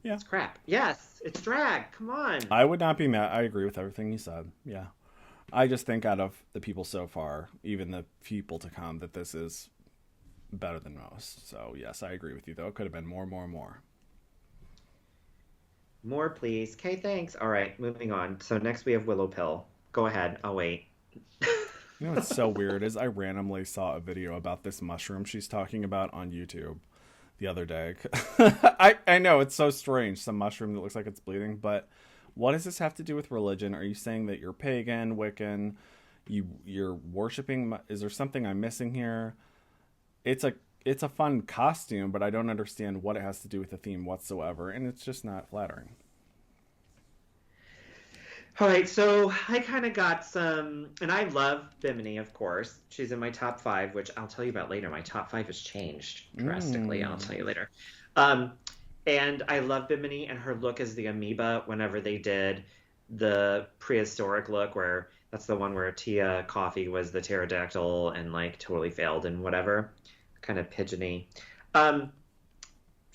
it's crap. Yes, it's drag. Come on. I would not be mad. I agree with everything you said. Yeah. I just think out of the people so far, even the people to come, that this is better than most. So yes, I agree with you though. It could have been more. More, please. Okay, thanks. All right, moving on. So next we have Willow Pill. Go ahead. I'll wait. You know what's so weird is I randomly saw a video about this mushroom she's talking about on YouTube the other day. I know, it's so strange. Some mushroom that looks like it's bleeding, but what does this have to do with religion? Are you saying that you're pagan, Wiccan, you're worshiping? Is there something I'm missing here? It's a fun costume, but I don't understand what it has to do with the theme whatsoever, and it's just not flattering. All right, so I kind of got some, and I love Bimini, of course. She's in my top 5, which I'll tell you about later. My top 5 has changed drastically. I'll tell you later. And I love Bimini, and her look as the amoeba whenever they did the prehistoric look, where that's the one where Tia Coffee was the pterodactyl and like totally failed and whatever. Kind of pigeony.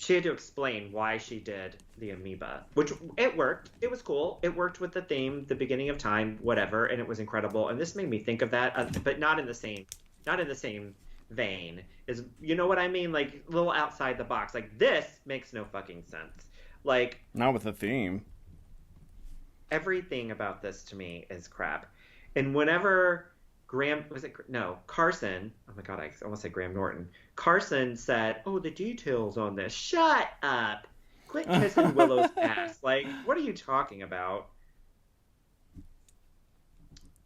She had to explain why she did the amoeba, which it worked. It was cool. It worked with the theme, the beginning of time, whatever, and it was incredible. And this made me think of that, but not in the same vein. Is, you know what I mean? Like a little outside the box. Like this makes no fucking sense. Like not with the theme. Everything about this to me is crap. And whenever Carson, oh my God, I almost said Graham Norton. Carson said, oh, the details on this. Shut up. Quit kissing Willow's ass. Like, what are you talking about?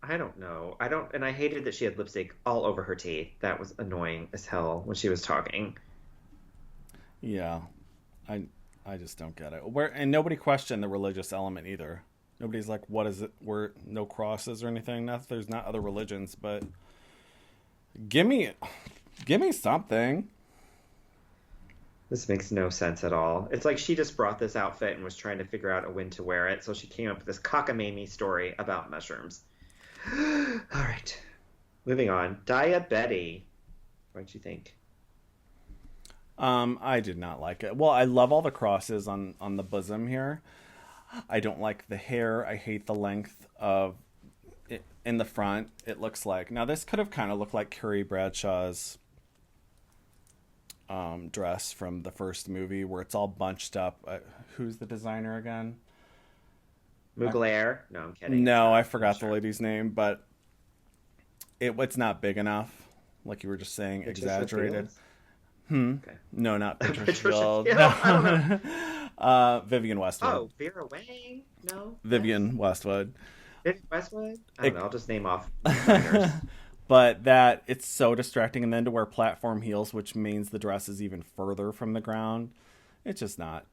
I don't know. And I hated that she had lipstick all over her teeth. That was annoying as hell when she was talking. Yeah. I just don't get it. And nobody questioned the religious element either. Nobody's like, what is it? We're no crosses or anything. Not that there's not other religions, but give me something. This makes no sense at all. It's like she just brought this outfit and was trying to figure out when to wear it, so she came up with this cockamamie story about mushrooms. All right, moving on. Betty, what'd you think? I did not like it. Well, I love all the crosses on the bosom here. I don't like the hair. I hate the length of it in the front. It looks like, now this could have kind of looked like Carrie Bradshaw's dress from the first movie where it's all bunched up. Who's the designer again? Mugler? No, I'm kidding. No, I forgot the lady's name, but it's not big enough. Like you were just saying, exaggerated. Okay. No, not Patricia Fields. No, I don't know. Vivian Westwood. Oh, Vera Wang? No. Vivian Westwood. Vivian Westwood? I don't know. I'll just name off. But it's so distracting, and then to wear platform heels, which means the dress is even further from the ground. It's just not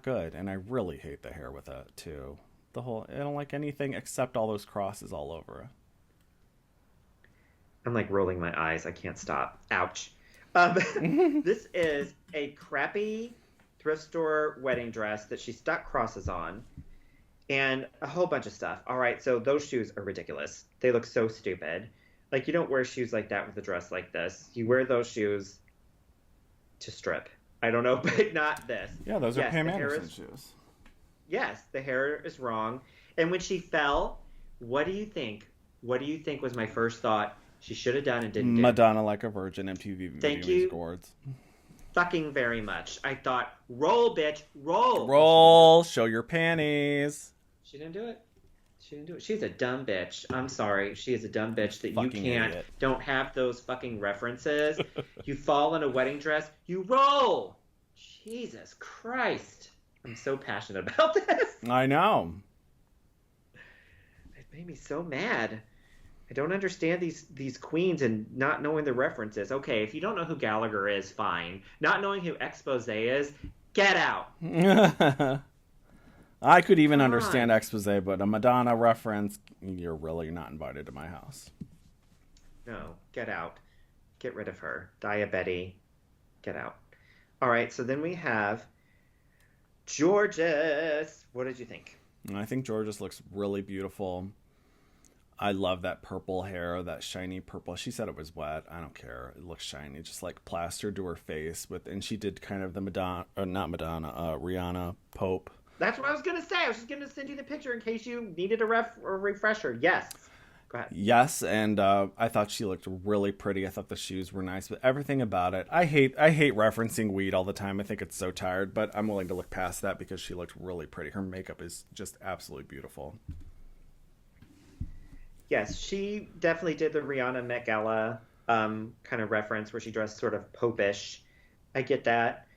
good, and I really hate the hair with it too. I don't like anything except all those crosses all over. I'm like rolling my eyes. I can't stop. Ouch. This is a crappy thrift store wedding dress that she stuck crosses on and a whole bunch of stuff. All right, so those shoes are ridiculous. They look so stupid. Like, you don't wear shoes like that with a dress like this. You wear those shoes to strip. I don't know, but not this. Yeah, those are Pam Anderson shoes. Yes, the hair is wrong. And when she fell, what do you think? What do you think was my first thought she should have done and didn't do? Madonna Like a Virgin, MTV Thank Video you Awards. Fucking very much. I thought, roll, bitch, roll. Roll, show your panties. She didn't do it. She's a dumb bitch. I'm sorry. She is a dumb bitch that Fucking you idiot. don't have those fucking references. You fall in a wedding dress, you roll. Jesus Christ. I'm so passionate about this. I know. It made me so mad. I don't understand these queens and not knowing the references. Okay, if you don't know who Gallagher is, fine. Not knowing who Expose is, get out. I could even understand Expose, but a Madonna reference, you're really not invited to my house. No, get out. Get rid of her. Betty, get out. All right, so then we have Georges. What did you think? I think Georges looks really beautiful. I love that purple hair, that shiny purple. She said it was wet. I don't care. It looks shiny, just like plastered to her face. And she did kind of the Rihanna Pope. That's what I was going to say. I was just going to send you the picture in case you needed a refresher. Yes. Go ahead. Yes, and I thought she looked really pretty. I thought the shoes were nice, but everything about it. I hate referencing weed all the time. I think it's so tired, but I'm willing to look past that because she looked really pretty. Her makeup is just absolutely beautiful. Yes, she definitely did the Rihanna Met Gala kind of reference where she dressed sort of popish. I get that.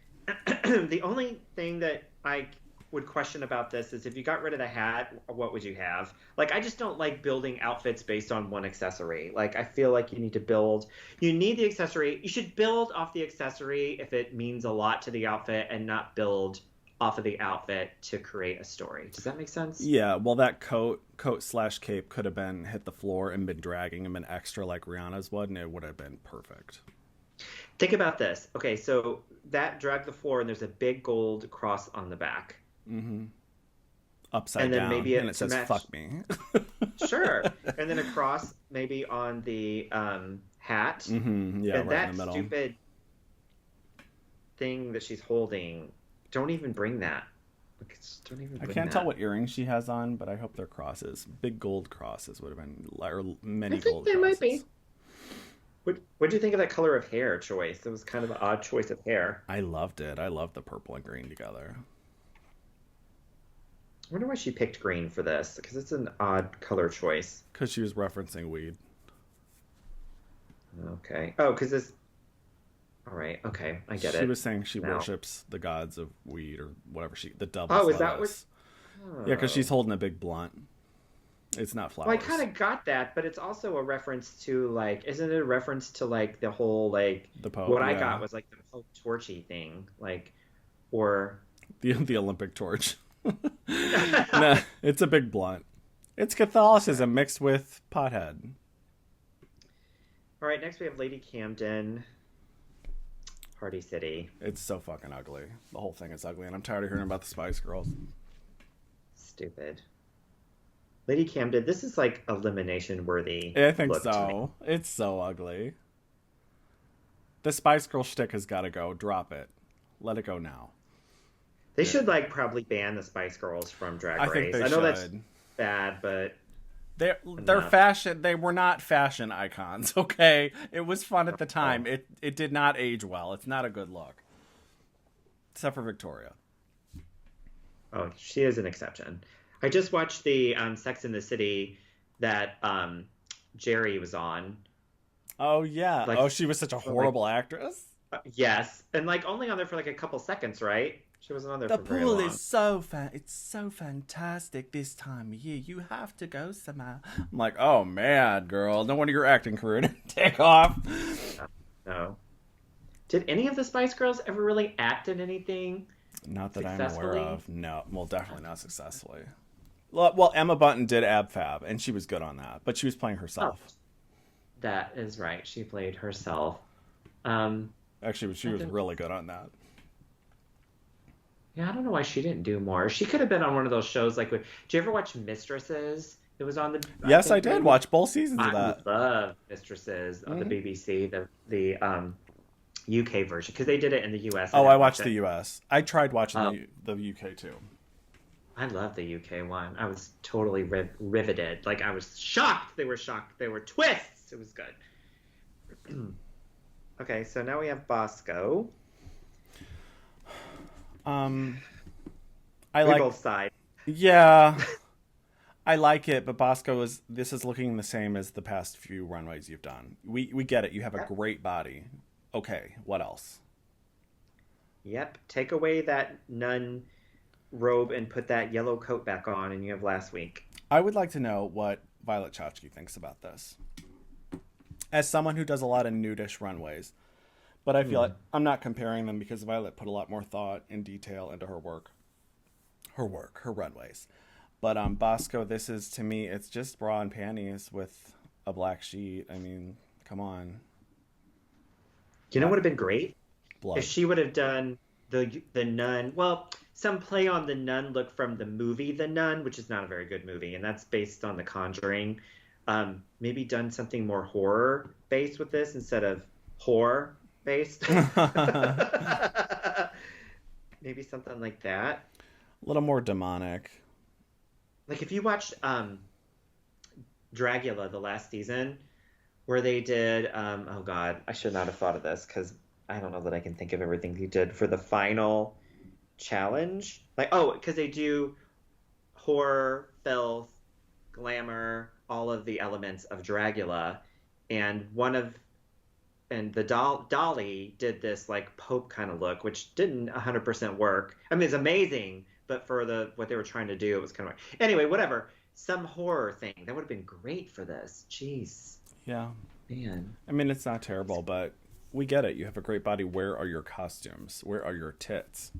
The only thing that I would question about this is if you got rid of the hat, what would you have? Like, I just don't like building outfits based on one accessory. Like, I feel like you need the accessory. You should build off the accessory if it means a lot to the outfit and not build off of the outfit to create a story. Does that make sense? Yeah, well, that coat/cape could have been hit the floor and been dragging and been extra like Rihanna's would, and it would have been perfect. Think about this. Okay, so that dragged the floor, and there's a big gold cross on the back. Mm-hmm. Upside and then down, maybe and it says "fuck me." Sure, and then a cross maybe on the hat. Mm-hmm. Yeah, and right that in the middle. stupid thing that she's holding. Don't even bring that. Don't even. I bring can't that. tell what earrings she has on, but I hope they're crosses. Big gold crosses would have been, or many I think gold they crosses. might be. What do you think of that color of hair choice? It was kind of an odd choice of hair. I loved it. I loved the purple and green together. I wonder why she picked green for this, because it's an odd color choice. Because she was referencing weed. Okay. Oh, because this... All right. Okay. I get it. She was saying she now. worships the gods of weed or whatever the devil. Oh, is that what... Oh. Yeah, because she's holding a big blunt. It's not flowers. Well, I kind of got that, but it's also a reference to, like... Isn't it a reference to, like, the whole, like... The Pope, what I got was, like, the whole torchy thing. Like, or... The Olympic torch. Nah, it's a big blunt. It's Catholicism mixed with pothead. All right, next we have Lady Camden. Party City. It's so fucking ugly. The whole thing is ugly, and I'm tired of hearing about the Spice Girls. Stupid. Lady Camden, this is like elimination worthy. I think so. It's so ugly. The Spice Girl shtick has got to go. Drop it. Let it go now. They should like probably ban the Spice Girls from Drag Race. I think they know should. That's bad, but they're fashion. They were not fashion icons. Okay, it was fun at the time. It did not age well. It's not a good look, except for Victoria. Oh, she is an exception. I just watched the Sex and the City that Jerry was on. Oh yeah. She was such a horrible actress. Yes, and like only on there for like a couple seconds, right? She wasn't on there for very long. The pool is so it's so fantastic this time of year. You have to go somehow. I'm like, oh man, girl, no wonder your acting career didn't take off. No. Did any of the Spice Girls ever really act in anything? Not that I'm aware of. No, well, definitely not successfully. Well, Emma Bunton did Ab Fab, and she was good on that, but she was playing herself. Oh, that is right. She played herself. Actually, she was really good on that. Yeah, I don't know why she didn't do more. She could have been on one of those shows like did you ever watch Mistresses? It was on the Yes, I did watch both seasons of that. I love Mistresses on the BBC, the UK version, because they did it in the US. Oh, I watched the US. I tried watching the UK too. I love the UK one. I was totally riveted. Like, I was shocked. They were shocked. They were twists. It was good. Okay, so now we have Bosco. I like both sides. Yeah. I like it, but Bosco this is looking the same as the past few runways you've done. We get it. You have a great body. Okay, what else? Yep. Take away that nun robe and put that yellow coat back on, and you have last week. I would like to know what Violet Chachki thinks about this. As someone who does a lot of nudish runways. But I feel like I'm not comparing them because Violet put a lot more thought and detail into her runways. But Bosco, this is, to me, it's just bra and panties with a black sheet. I mean, come on. You know what would have been great? Blood. If she would have done the nun. Well, some play on the nun look from the movie The Nun, which is not a very good movie, and that's based on The Conjuring. Maybe done something more horror based with this instead of whore based. Maybe something like that. A little more demonic. Like if you watched Dragula the last season, where they did, oh God, I should not have thought of this because I don't know that I can think of everything he did for the final challenge. Like, oh, because they do horror, filth, glamour, all of the elements of Dragula, and the Dolly did this like Pope kind of look, which didn't 100% work. I mean, it's amazing, but for what they were trying to do, it was kind of anyway, whatever. Some horror thing that would have been great for this. Jeez. Yeah. Man. I mean, it's not terrible, but we get it. You have a great body. Where are your costumes? Where are your tits?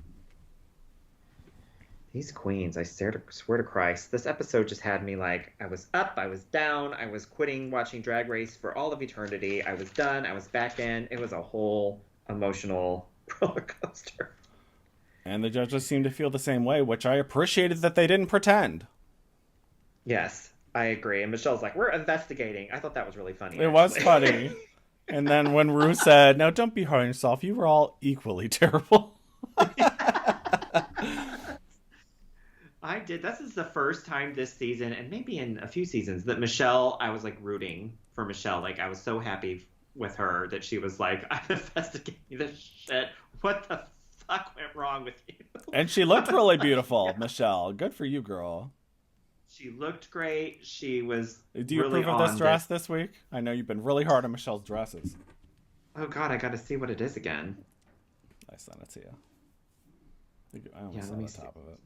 These queens, I swear to Christ, this episode just had me like, I was up, I was down, I was quitting watching Drag Race for all of eternity, I was done, I was back in. It was a whole emotional roller coaster. And the judges seemed to feel the same way, which I appreciated that they didn't pretend. Yes, I agree. And Michelle's like, we're investigating. I thought that was really funny. It was funny. And then when Rue said, now don't be hard on yourself, you were all equally terrible. I did. This is the first time this season, and maybe in a few seasons, that Michelle, I was like rooting for Michelle. Like, I was so happy with her that she was like, I'm investigating this shit. What the fuck went wrong with you? And she looked really beautiful, Michelle. Good for you, girl. She looked great. She was Do you really approve of this dress this week? I know you've been really hard on Michelle's dresses. Oh, God, I got to see what it is again. I sent it to you. I only Yeah, saw let me the see. top of it.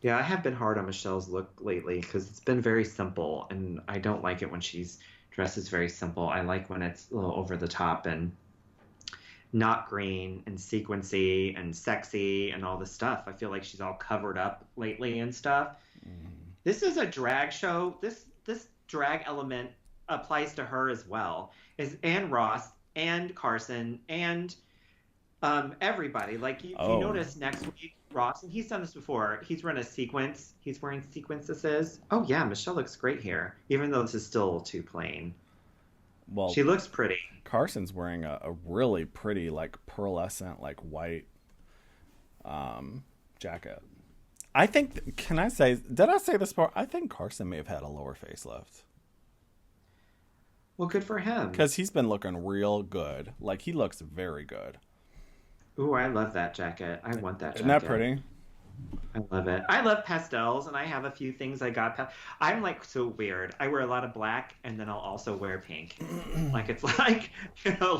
Yeah, I have been hard on Michelle's look lately because it's been very simple, and I don't like it when she's dresses very simple. I like when it's a little over the top and not green and sequency and sexy and all this stuff. I feel like she's all covered up lately and stuff. This is a drag show. This drag element applies to her as well, and Ross and Carson and everybody. Like you notice next week, Ross, and he's done this before. He's run a sequence. He's wearing sequences. Oh yeah, Michelle looks great here, even though this is still a little too plain. Well, she looks pretty. Carson's wearing a really pretty, like pearlescent, like white jacket. I think. Can I say? Did I say this before? I think Carson may have had a lower facelift. Well, good for him. Because he's been looking real good. Like, he looks very good. Ooh, I love that jacket. I want that jacket. Isn't that pretty? I love it. I love pastels, and I have a few things I got. I'm, like, so weird. I wear a lot of black, and then I'll also wear pink. Like, it's like,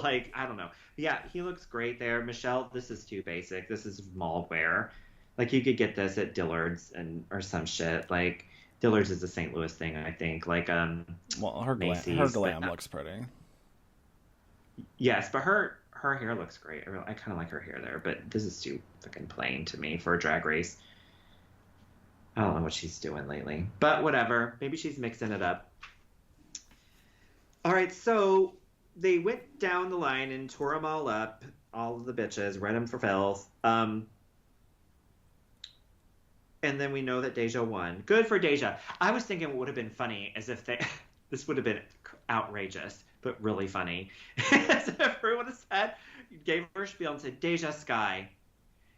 like, I don't know. Yeah, he looks great there. Michelle, this is too basic. This is mall wear. Like, you could get this at Dillard's or some shit. Like, Dillard's is a St. Louis thing, I think. Like, well, her glam looks pretty. Yes, but her hair looks great. I kind of like her hair there, but this is too fucking plain to me for a Drag Race. I don't know what she's doing lately, but whatever. Maybe she's mixing it up. All right, so they went down the line and tore them all up, all of the bitches, read them for filth. And then we know that Deja won. Good for Deja. I was thinking what would have been funny is if this would have been outrageous, but really funny. As if everyone would have said, gave her a spiel and said, Deja Sky,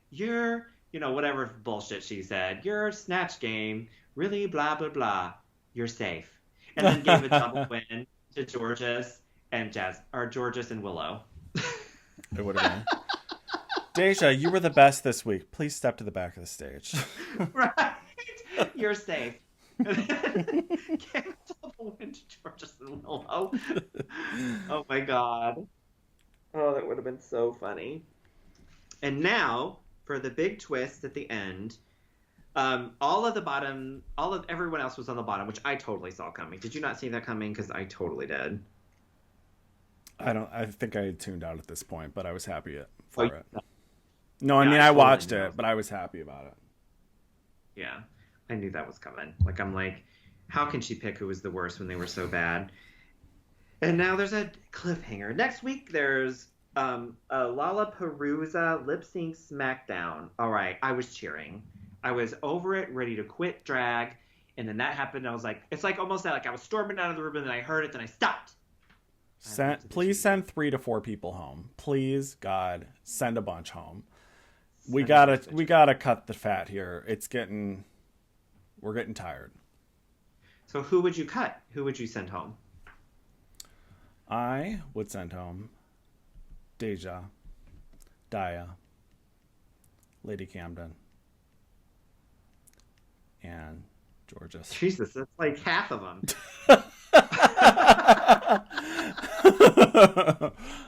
you're, whatever bullshit she said, your Snatch game, really blah, blah, blah, you're safe. And then gave a double win to Georges and Georges and Willow. It would have been. Deja, you were the best this week. Please step to the back of the stage. Right. You're safe. Gave a double win to Georges and Willow. Oh my God. Oh, that would have been so funny. And now, for the big twist at the end, all of everyone else was on the bottom, which I totally saw coming. Did you not see that coming? Because I totally did. I think I had tuned out at this point, but I was happy for it. No, I mean, I watched it, but I was happy about it. Yeah, I knew that was coming. Like, I'm like, how can she pick who was the worst when they were so bad? And now there's a cliffhanger. Next week, there's a Lollapalooza lip sync smackdown. All right, I was cheering. I was over it, ready to quit drag. And then that happened. And I was like, it's like almost like I was storming out of the room and then I heard it, then I stopped. Please send 3 to 4 people home. Please, God, send a bunch home. We gotta cut the fat here. We're getting tired. So who would you cut? Who would you send home? I would send home Deja, Daya, Lady Camden, and Georges. Jesus, that's like half of them.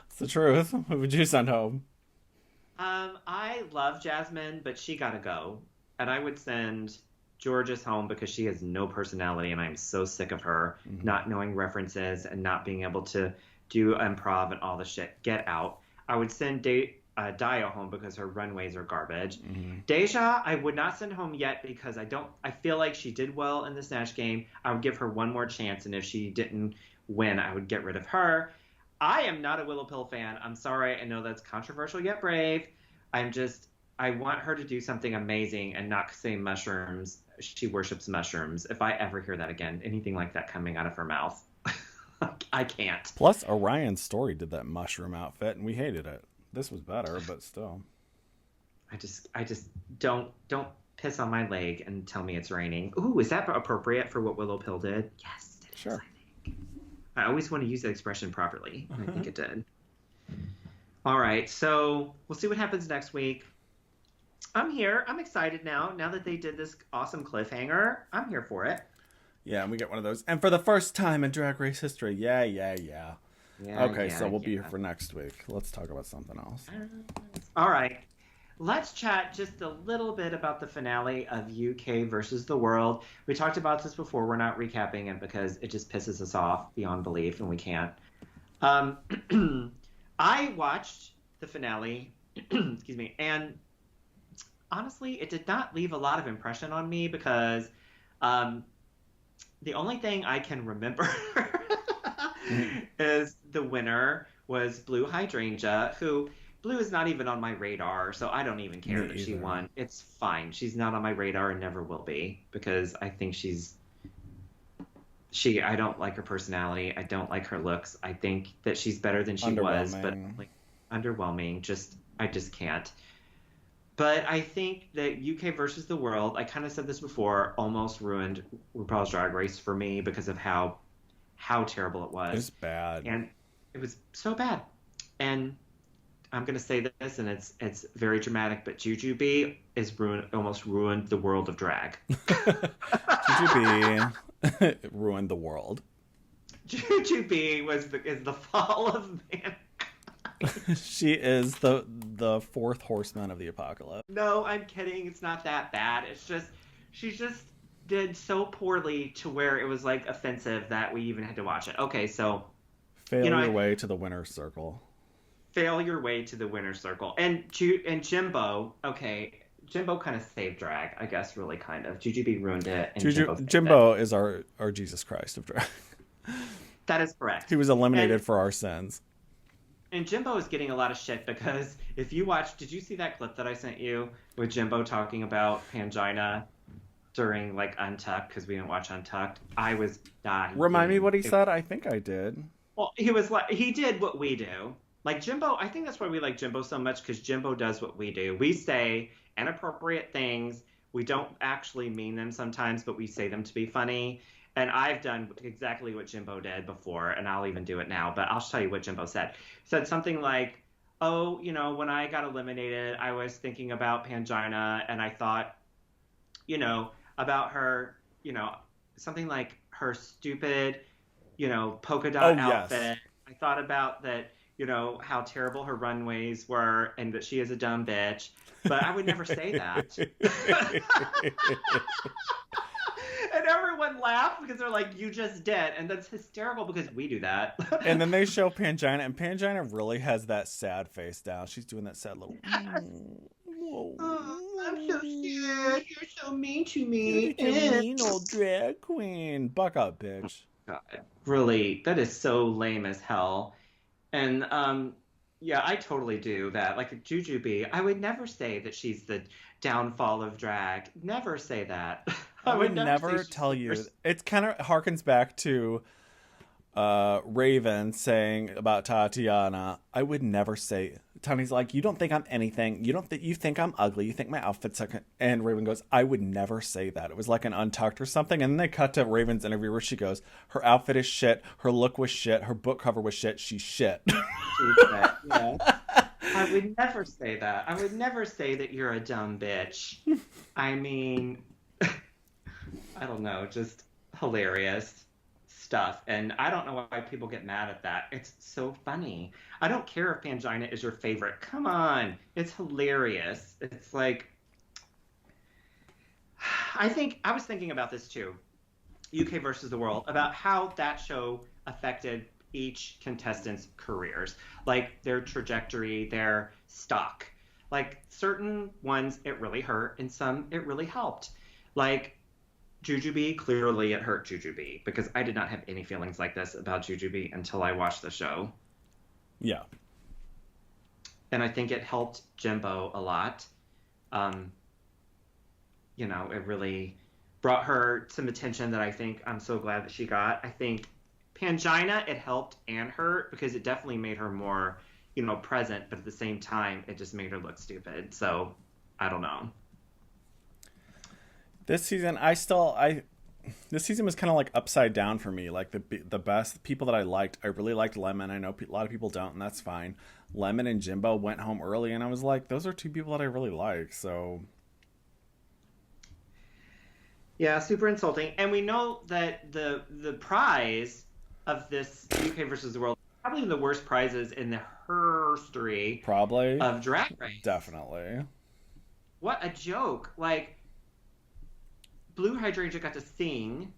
It's the truth. Who would you send home? I love Jasmine, but she gotta go. And I would send Georges home because she has no personality, and I'm so sick of her not knowing references and not being able to do improv and all the shit. Get out. I would send Dio home because her runways are garbage. Deja, I would not send home yet because I feel like she did well in the Snatch game. I would give her one more chance, and if she didn't win, I would get rid of her. I am not a Willow Pill fan. I'm sorry. I know that's controversial yet brave. I want her to do something amazing and not say mushrooms. She worships mushrooms. If I ever hear that again, anything like that coming out of her mouth, I can't. Plus, Orion's Story did that mushroom outfit, and we hated it. This was better, but still. I just don't piss on my leg and tell me it's raining. Ooh, is that appropriate for what Willow Pill did? Yes, it is, sure. I think. I always want to use that expression properly, and I think it did. All right, so we'll see what happens next week. I'm here. I'm excited now. Now that they did this awesome cliffhanger, I'm here for it. Yeah, and we get one of those. And for the first time in Drag Race history. Yeah. Okay, so we'll be here for next week. Let's talk about something else. All right. Let's chat just a little bit about the finale of UK versus the World. We talked about this before. We're not recapping it because it just pisses us off beyond belief, and we can't. I watched the finale, excuse me, and honestly, it did not leave a lot of impression on me because the only thing I can remember is the winner was Blue Hydrangea, who Blue is not even on my radar, so I don't even care that she won. It's fine. She's not on my radar and never will be because I think I don't like her personality. I don't like her looks. I think that she's better than she was, but like underwhelming. I just can't. But I think that UK versus the World, I kind of said this before, almost ruined RuPaul's Drag Race for me because of how terrible it was. It was bad. And it was so bad. And I'm going to say this, and it's very dramatic, but Jujubee almost ruined the world of drag. Jujubee ruined the world. Jujubee is the fall of man. She is the fourth horseman of the apocalypse. No, I'm kidding. It's not that bad. It's just she just did so poorly to where it was like offensive that we even had to watch it. Okay, so fail your way to the winner's circle. Fail your way to the winner's circle. And Jimbo, okay, Jimbo kind of saved drag, I guess, really kind of. Jujubee ruined it. And Jimbo is our Jesus Christ of drag. That is correct. He was eliminated for our sins. And Jimbo is getting a lot of shit because if you watch, did you see that clip that I sent you with Jimbo talking about Pangina during like Untucked? Because we didn't watch Untucked. I was dying. Remind me what he said. I think I did. Well, he did what we do. Like Jimbo, I think that's why we like Jimbo so much because Jimbo does what we do. We say inappropriate things. We don't actually mean them sometimes, but we say them to be funny. And I've done exactly what Jimbo did before, and I'll even do it now. But I'll tell you what Jimbo said. He said something like, oh, when I got eliminated, I was thinking about Pangina, and I thought, about her, something like her stupid, polka dot outfit. Yes. I thought about that, how terrible her runways were and that she is a dumb bitch. But I would never say that. And everyone laughed because they're like, you just did. And that's hysterical because we do that. And then they show Pangina, and Pangina really has that sad face down. She's doing that sad little... Oh, I'm so sad. You're so mean to me. You're a mean old drag queen. Buck up, bitch. God, really, that is so lame as hell. And, yeah, I totally do that. Like Jujubee, I would never say that she's the downfall of drag. Never say that. I would never tell you. It kind of harkens back to Raven saying about Tatiana, I would never say. Tony's like, you don't think I'm anything. You think I'm ugly. You think my outfit's second. And Raven goes, I would never say that. It was like an Untucked or something. And then they cut to Raven's interview where she goes, her outfit is shit. Her look was shit. Her book cover was shit. She's shit. Yeah. I would never say that. I would never say that you're a dumb bitch. I mean, I don't know, just hilarious stuff. And I don't know why people get mad at that. It's so funny. I don't care if Pangina is your favorite. Come on. It's hilarious. It's like, I was thinking about this too. UK versus the World, about how that show affected each contestant's careers, like their trajectory, their stock. Like certain ones it really hurt and some it really helped. Like Jujubee, clearly it hurt Jujubee because I did not have any feelings like this about Jujubee until I watched the show. Yeah. And I think it helped Jimbo a lot. You know, it really brought her some attention that I think I'm so glad that she got. I think Pangina, it helped and hurt because it definitely made her more, you know, present, but at the same time, it just made her look stupid. So, I don't know. This season, this season was kind of like upside down for me. Like the best people that I really liked Lemon. I know a lot of people don't, and that's fine. Lemon and Jimbo went home early, and I was like, those are two people that I really like. So, yeah, super insulting. And we know that the prize of this UK versus the World probably the worst prizes in the history of Drag Race. Definitely. What a joke. Like, Blue Hydrangea got to sing,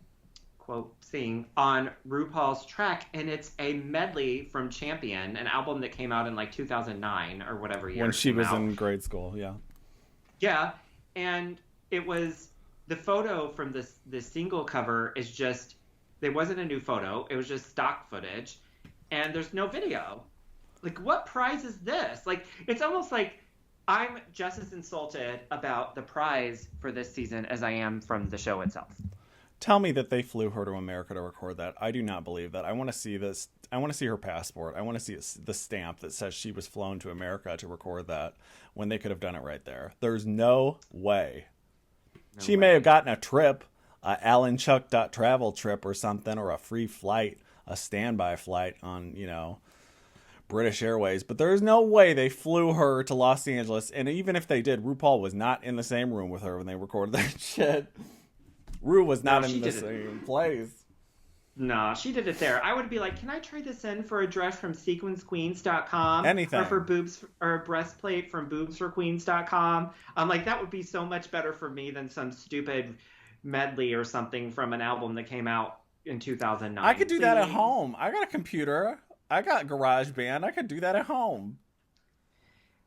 quote, sing, on RuPaul's track, and it's a medley from Champion, an album that came out in like 2009 or whatever year. When she was in grade school, yeah. Yeah, and it was, the photo from the single cover is just, there wasn't a new photo, it was just stock footage, and there's no video. Like, what prize is this? Like, it's almost like I'm just as insulted about the prize for this season as I am from the show itself. Tell me that they flew her to America to record that. I do not believe that. I want to see this. I want to see her passport. I want to see the stamp that says she was flown to America to record that when they could have done it right there. There's no way. She may have gotten a trip, a AlanChuck.travel trip or something, or a free flight, a standby flight on, you know, British Airways, but there's no way they flew her to Los Angeles. And even if they did, RuPaul was not in the same room with her when they recorded that shit. Ru was not in the same place. No, she did it there. I would be like, can I trade this in for a dress from sequencequeens.com? Anything. Or for boobs, or a breastplate from boobsforqueens.com. I'm like, that would be so much better for me than some stupid medley or something from an album that came out in 2009. I could do that at home. I got a computer. I got GarageBand. I could do that at home.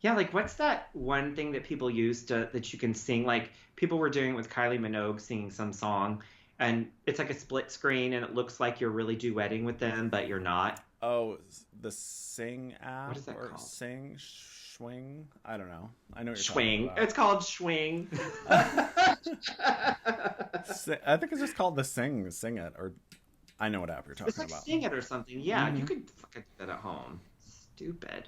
Yeah, like what's that one thing that people use that you can sing? Like people were doing it with Kylie Minogue singing some song, and it's like a split screen, and it looks like you're really duetting with them, but you're not. Oh, the Sing app? What is that called? Sing, Schwing? I don't know. I know what you're Schwing. talking about. It's called Schwing. I think it's just called the Sing It, or I know what app you're talking it's like about. Sing It or something. Yeah, you could fucking do that at home. Stupid.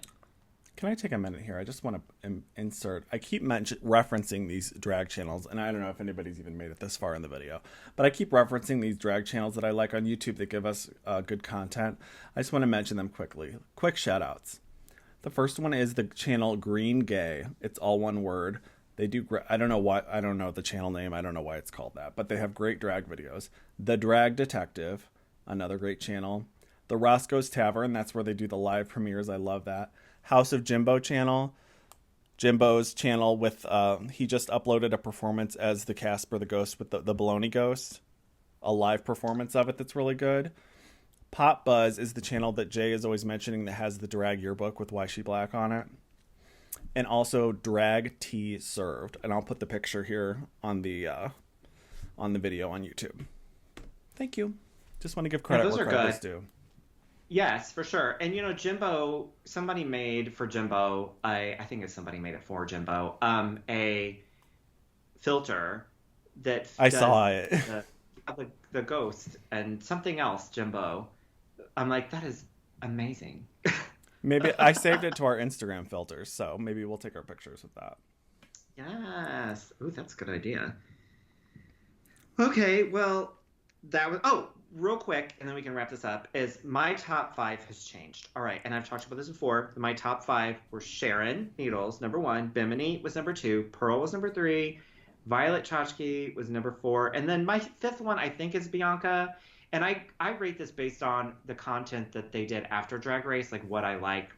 Can I take a minute here? I just want to insert. I keep referencing these drag channels, and I don't know if anybody's even made it this far in the video, but I keep referencing these drag channels that I like on YouTube that give us good content. I just want to mention them quickly. Quick shout outs. The first one is the channel Green Gay. It's all one word. They do. I don't know why. I don't know the channel name. I don't know why it's called that, but they have great drag videos. The Drag Detective, another great channel. The Roscoe's Tavern. That's where they do the live premieres. I love that. House of Jimbo channel. Jimbo's channel with he just uploaded a performance as the Casper the Ghost with the Baloney Ghost. A live performance of it that's really good. Pop Buzz is the channel that Jay is always mentioning that has the drag yearbook with Why She Black on it. And also Drag Tea Served. And I'll put the picture here on the video on YouTube. Thank you. Just want to give credit where credit is due. Yes, for sure. And, you know, Jimbo, somebody made for Jimbo, I think it's somebody made it for Jimbo, a filter that I saw it. The ghost and something else, Jimbo. I'm like, that is amazing. Maybe I saved it to our Instagram filters, so maybe we'll take our pictures with that. Yes. Ooh, that's a good idea. Okay, well, that was... Oh, real quick, and then we can wrap this up, is my top 5 has changed. All right, and I've talked about this before. My top 5 were Sharon Needles, number 1. Bimini was number 2. Pearl was number 3. Violet Chachki was number 4. And then my 5th one, I think, is Bianca. And I rate this based on the content that they did after Drag Race, like what I like,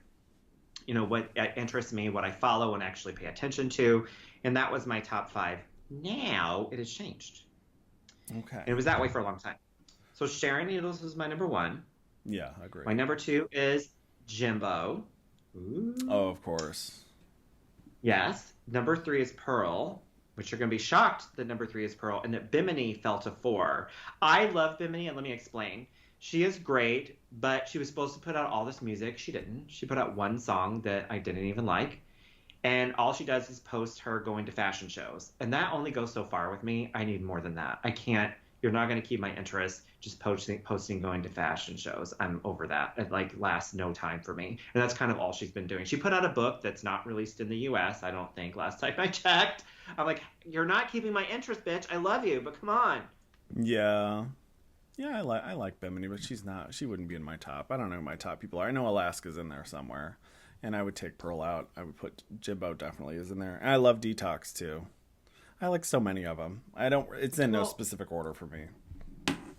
you know, what interests me, what I follow and actually pay attention to. And that was my top 5. Now it has changed. Okay. And it was that way for a long time. So Sharon Needles was my number 1. Yeah, I agree. My number 2 is Jimbo. Ooh. Oh, of course. Yes. Number 3 is Pearl, which you're going to be shocked that number 3 is Pearl, and that Bimini fell to 4. I love Bimini, and let me explain. She is great, but she was supposed to put out all this music. She didn't. She put out one song that I didn't even like. And all she does is post her going to fashion shows. And that only goes so far with me. I need more than that. I can't. You're not going to keep my interest just posting going to fashion shows. I'm over that. It like lasts no time for me. And that's kind of all she's been doing. She put out a book that's not released in the US, I don't think, last time I checked. I'm like, you're not keeping my interest, bitch. I love you, but come on. Yeah. Yeah, I like Bimini, but she wouldn't be in my top. I don't know who my top people are. I know Alaska's in there somewhere. And I would take Pearl out. I would put Jimbo definitely is in there. And I love Detox too. I like so many of them. It's in no specific order for me.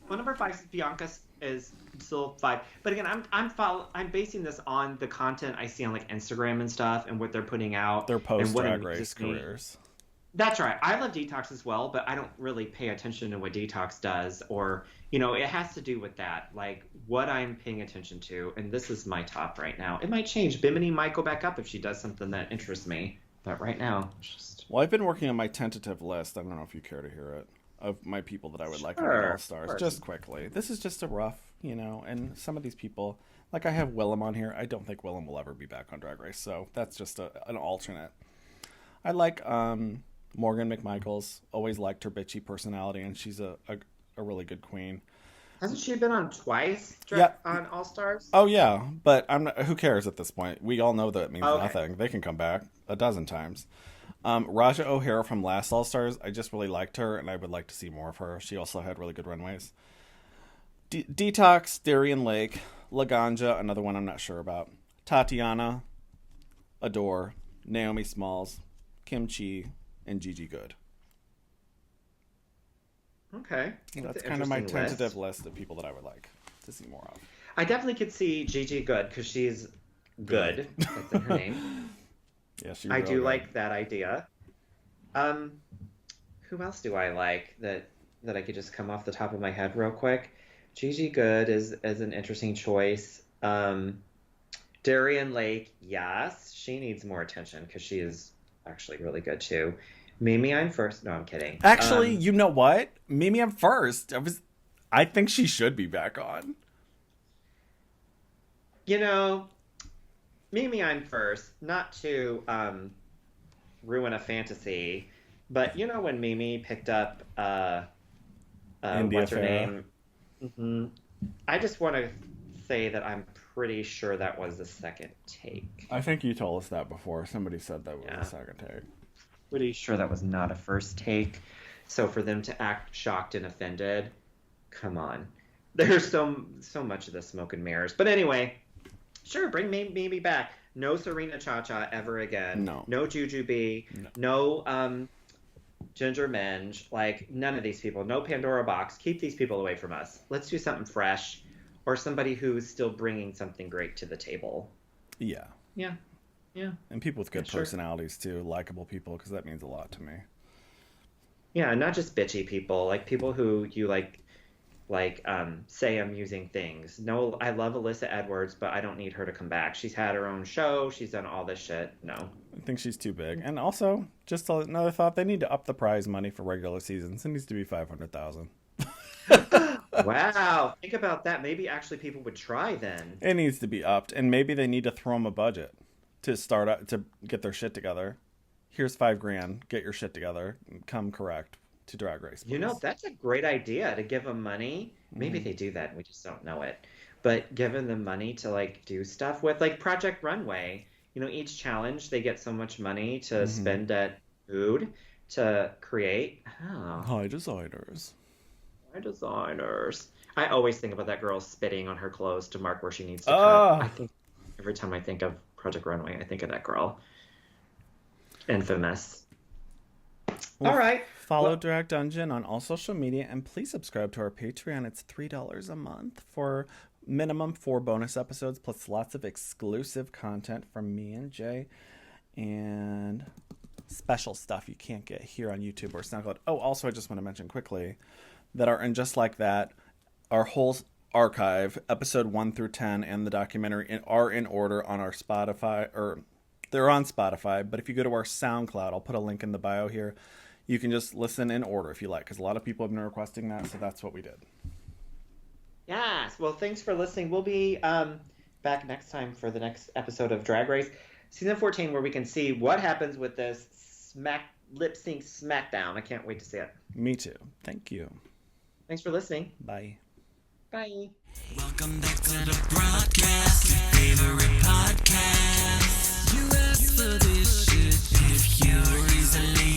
Well, number 5 is Bianca is still 5. But again, I'm basing this on the content I see on like Instagram and stuff and what they're putting out. Their post-Drag Race careers. That's right. I love Detox as well, but I don't really pay attention to what Detox does, or, you know, it has to do with that, like what I'm paying attention to. And this is my top right now. It might change. Bimini might go back up if she does something that interests me. But right now, it's just... Well, I've been working on my tentative list. I don't know if you care to hear it, of my people that I would like on All Stars. Just quickly. This is just a rough, you know, and some of these people, like I have Willem on here. I don't think Willem will ever be back on Drag Race, so that's just an alternate. I like Morgan McMichaels. Always liked her bitchy personality, and she's a really good queen. Hasn't she been on twice on All Stars? Oh, yeah, but who cares at this point? We all know that it means nothing. They can come back a dozen times. Raja O'Hara from last All Stars, I just really liked her, and I would like to see more of her. She also had really good runways. Detox, Darian Lake, Laganja, another one I'm not sure about. Tatiana, Adore, Naomi Smalls, Kim Chi, and Gigi Good. Okay. That's kind of my tentative list of people that I would like to see more of. I definitely could see Gigi Good because she's good. That's in her name. Yeah, she's I do good. like that idea. Who else do I like that I could just come off the top of my head real quick? Gigi Good is an interesting choice. Darian Lake, yes, she needs more attention because she is actually really good too. Mimi, I'm first. No, I'm kidding. Actually, you know what? Mimi, I'm first. I think she should be back on. You know, Mimi, I'm first. Not to ruin a fantasy, but you know when Mimi picked up what's her name? Mm-hmm. I just want to say that I'm pretty sure that was the second take. I think you told us that before. Somebody said that was the second take. Pretty sure that was not a first take. So for them to act shocked and offended, come on. There's so much of the smoke and mirrors. But anyway, sure, bring Mimi back. No Serena Cha-Cha ever again. No. No Jujubee. No Ginger Minge. Like, none of these people. No Pandora Box. Keep these people away from us. Let's do something fresh. Or somebody who's still bringing something great to the table. Yeah. Yeah. Yeah. And people with good personalities, too. Likable people, because that means a lot to me. Yeah, not just bitchy people. Like, people who you, say amusing things. No, I love Alyssa Edwards, but I don't need her to come back. She's had her own show. She's done all this shit. No. I think she's too big. And also, just another thought, they need to up the prize money for regular seasons. It needs to be $500,000. Wow. Think about that. Maybe actually people would try then. It needs to be upped. And maybe they need to throw them a budget to start up, to get their shit together. Here's $5,000. Get your shit together. And come correct to Drag Race. Please. You know, that's a great idea to give them money. Maybe they do that and we just don't know it. but given the money to like do stuff with, like Project Runway. You know, each challenge they get so much money to spend at food to create. Oh. High designers. High designers. I always think about that girl spitting on her clothes to mark where she needs to Oh. cut. I think every time I think of Project Runway, I think of that girl. Infamous. Well, all right. Follow Drag Dungeon on all social media, and please subscribe to our Patreon. It's $3 a month for minimum 4 bonus episodes, plus lots of exclusive content from me and Jay, and special stuff you can't get here on YouTube or SoundCloud. Oh, also, I just want to mention quickly that And Just Like That, our whole archive, episode 1 through 10, and the documentary are in order on our Spotify, or they're on Spotify, but if you go to our SoundCloud, I'll put a link in the bio here. You can just listen in order if you like, because a lot of people have been requesting that, so that's what we did. Yes. Well, thanks for listening. We'll be back next time for the next episode of Drag Race Season 14, where we can see what happens with this lip sync smackdown. I can't wait to see it. Me too. Thank you. Thanks for listening. Bye. Bye. Welcome back to the broadcast, your favorite podcast. You asked for this shit if you're easily